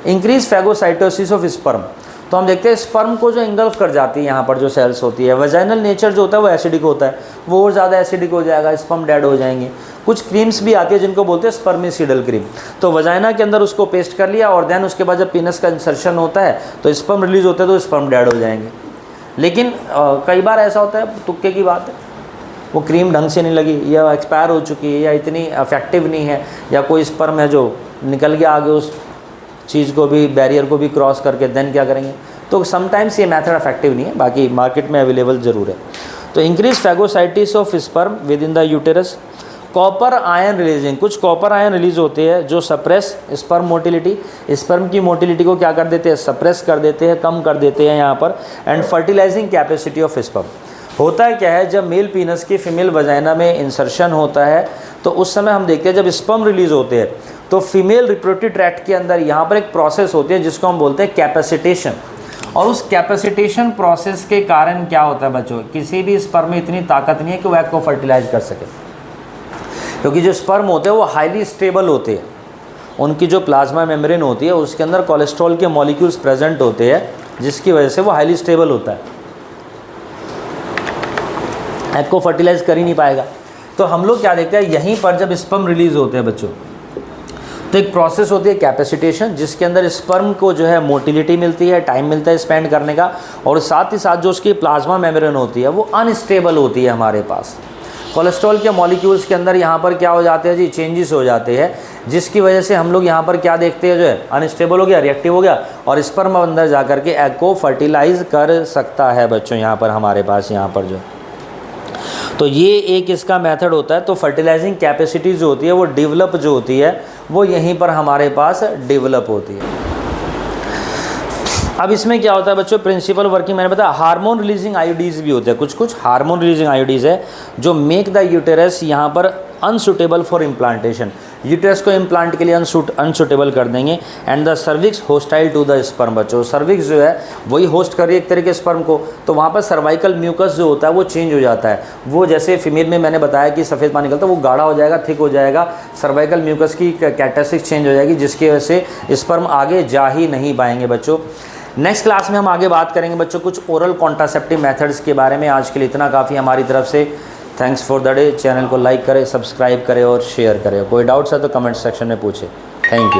इंक्रीज फैगोसाइटोसिस ऑफ स्पर्म। तो हम देखते हैं स्पर्म को जो इंगल्फ कर जाती है यहाँ पर जो सेल्स होती है, वजाइनल नेचर जो होता है वो एसिडिक होता है, वो और ज़्यादा एसिडिक हो जाएगा, स्पर्म डेड हो जाएंगे। कुछ क्रीम्स भी आती है जिनको बोलते हैं स्पर्मिसिडल क्रीम, तो वजाइना के अंदर उसको पेस्ट कर लिया और देन उसके बाद जब पीनस का इंसर्शन होता है तो स्पर्म रिलीज होता है, तो स्पर्म डेड हो जाएंगे। लेकिन कई बार ऐसा होता है, तुक्के की बात है, वो क्रीम ढंग से नहीं लगी या एक्सपायर हो चुकी है या इतनी इफेक्टिव नहीं है, या कोई स्पर्म है जो निकल गया आगे उस चीज़ को भी, बैरियर को भी क्रॉस करके, देन क्या करेंगे। तो समटाइम्स ये मेथड इफेक्टिव नहीं है, बाकी मार्केट में अवेलेबल ज़रूर है। तो increase phagocytosis of sperm within the uterus. Copper ion releasing, कुछ कॉपर आयन रिलीज होते हैं जो सप्रेस स्पर्म मोटिलिटी, स्पर्म की मोटिलिटी को क्या कर देते हैं, सप्रेस कर देते हैं, कम कर देते हैं यहाँ पर। And fertilising capacity of sperm. होता है क्या है, जब मेल पीनस की फीमेल वजाइना में इंसर्शन होता है तो उस समय हम देखते हैं जब स्पर्म रिलीज होते हैं तो फीमेल रिप्रोडक्टिव ट्रैक्ट के अंदर यहाँ पर एक प्रोसेस होती है जिसको हम बोलते हैं कैपेसिटेशन। और उस कैपेसिटेशन प्रोसेस के कारण क्या होता है बच्चों, किसी भी स्पर्म में इतनी ताकत नहीं है कि वो एग को फर्टिलाइज कर सके, क्योंकि जो स्पर्म होते हैं वो हाईली स्टेबल होते हैं, उनकी जो प्लाज्मा मेम्ब्रेन होती है उसके अंदर कोलेस्ट्रॉल के मॉलिक्यूल्स प्रेजेंट होते हैं, जिसकी वजह से वो हाईली स्टेबल होता है, एग को फर्टिलाइज कर ही नहीं पाएगा। तो हम लोग क्या देखते हैं, यहीं पर जब स्पर्म रिलीज होते हैं बच्चों तो एक प्रोसेस होती है कैपेसिटेशन, जिसके अंदर स्पर्म को जो है मोटिलिटी मिलती है, टाइम मिलता है स्पेंड करने का, और साथ ही साथ जो उसकी प्लाज्मा मेम्ब्रेन होती है वो अनस्टेबल होती है हमारे पास। कोलेस्ट्रॉल के मॉलिक्यूल्स के अंदर यहाँ पर क्या हो जाते हैं जी, चेंजेस हो जाते हैं, जिसकी वजह से हम लोग यहाँ पर क्या देखते हैं, जो है अनस्टेबल हो गया, रिएक्टिव हो गया, और स्पर्म अंदर जा करके एग को फर्टिलाइज कर सकता है बच्चों यहाँ पर हमारे पास यहाँ पर जो। तो ये एक इसका मेथड होता है। तो फर्टिलाइजिंग कैपेसिटी जो होती है वो डेवलप जो होती है वो यहीं पर हमारे पास डेवलप होती है। अब इसमें क्या होता है बच्चों, प्रिंसिपल वर्किंग मैंने बताया। हार्मोन रिलीजिंग आयोडीज भी होते हैं, कुछ हार्मोन रिलीजिंग आयोडीज है जो मेक द यूटेरस यहाँ पर अनसुटेबल फॉर इम्प्लांटेशन, यूटेरस को इम्प्लांट के लिए अनसुटेबल कर देंगे। And the cervix hostile to the sperm बच्चों, सर्विक्स जो है वही होस्ट कर रही है एक तरीके स्पर्म को, तो वहाँ पर सर्वाइकल म्यूकस जो होता है वो चेंज हो जाता है। वो जैसे फीमेल में मैंने बताया कि सफ़ेद पानी निकलता है, वो गाढ़ा हो जाएगा, थिक हो जाएगा, सर्वाइकल म्यूकस की कैरेक्टरिस्टिक चेंज हो जाएगी, जिसकी वजह से स्पर्म आगे जा ही नहीं पाएंगे बच्चों। नेक्स्ट क्लास में हम आगे बात करेंगे बच्चों कुछ ओरल कॉन्ट्रासेप्टिव मेथड्स के बारे में। आज के लिए इतना काफ़ी हमारी तरफ से। Thanks for the day. Channel को लाइक करें, सब्सक्राइब करें और शेयर करें। कोई डाउट्स है तो कमेंट सेक्शन में पूछें। Thank you.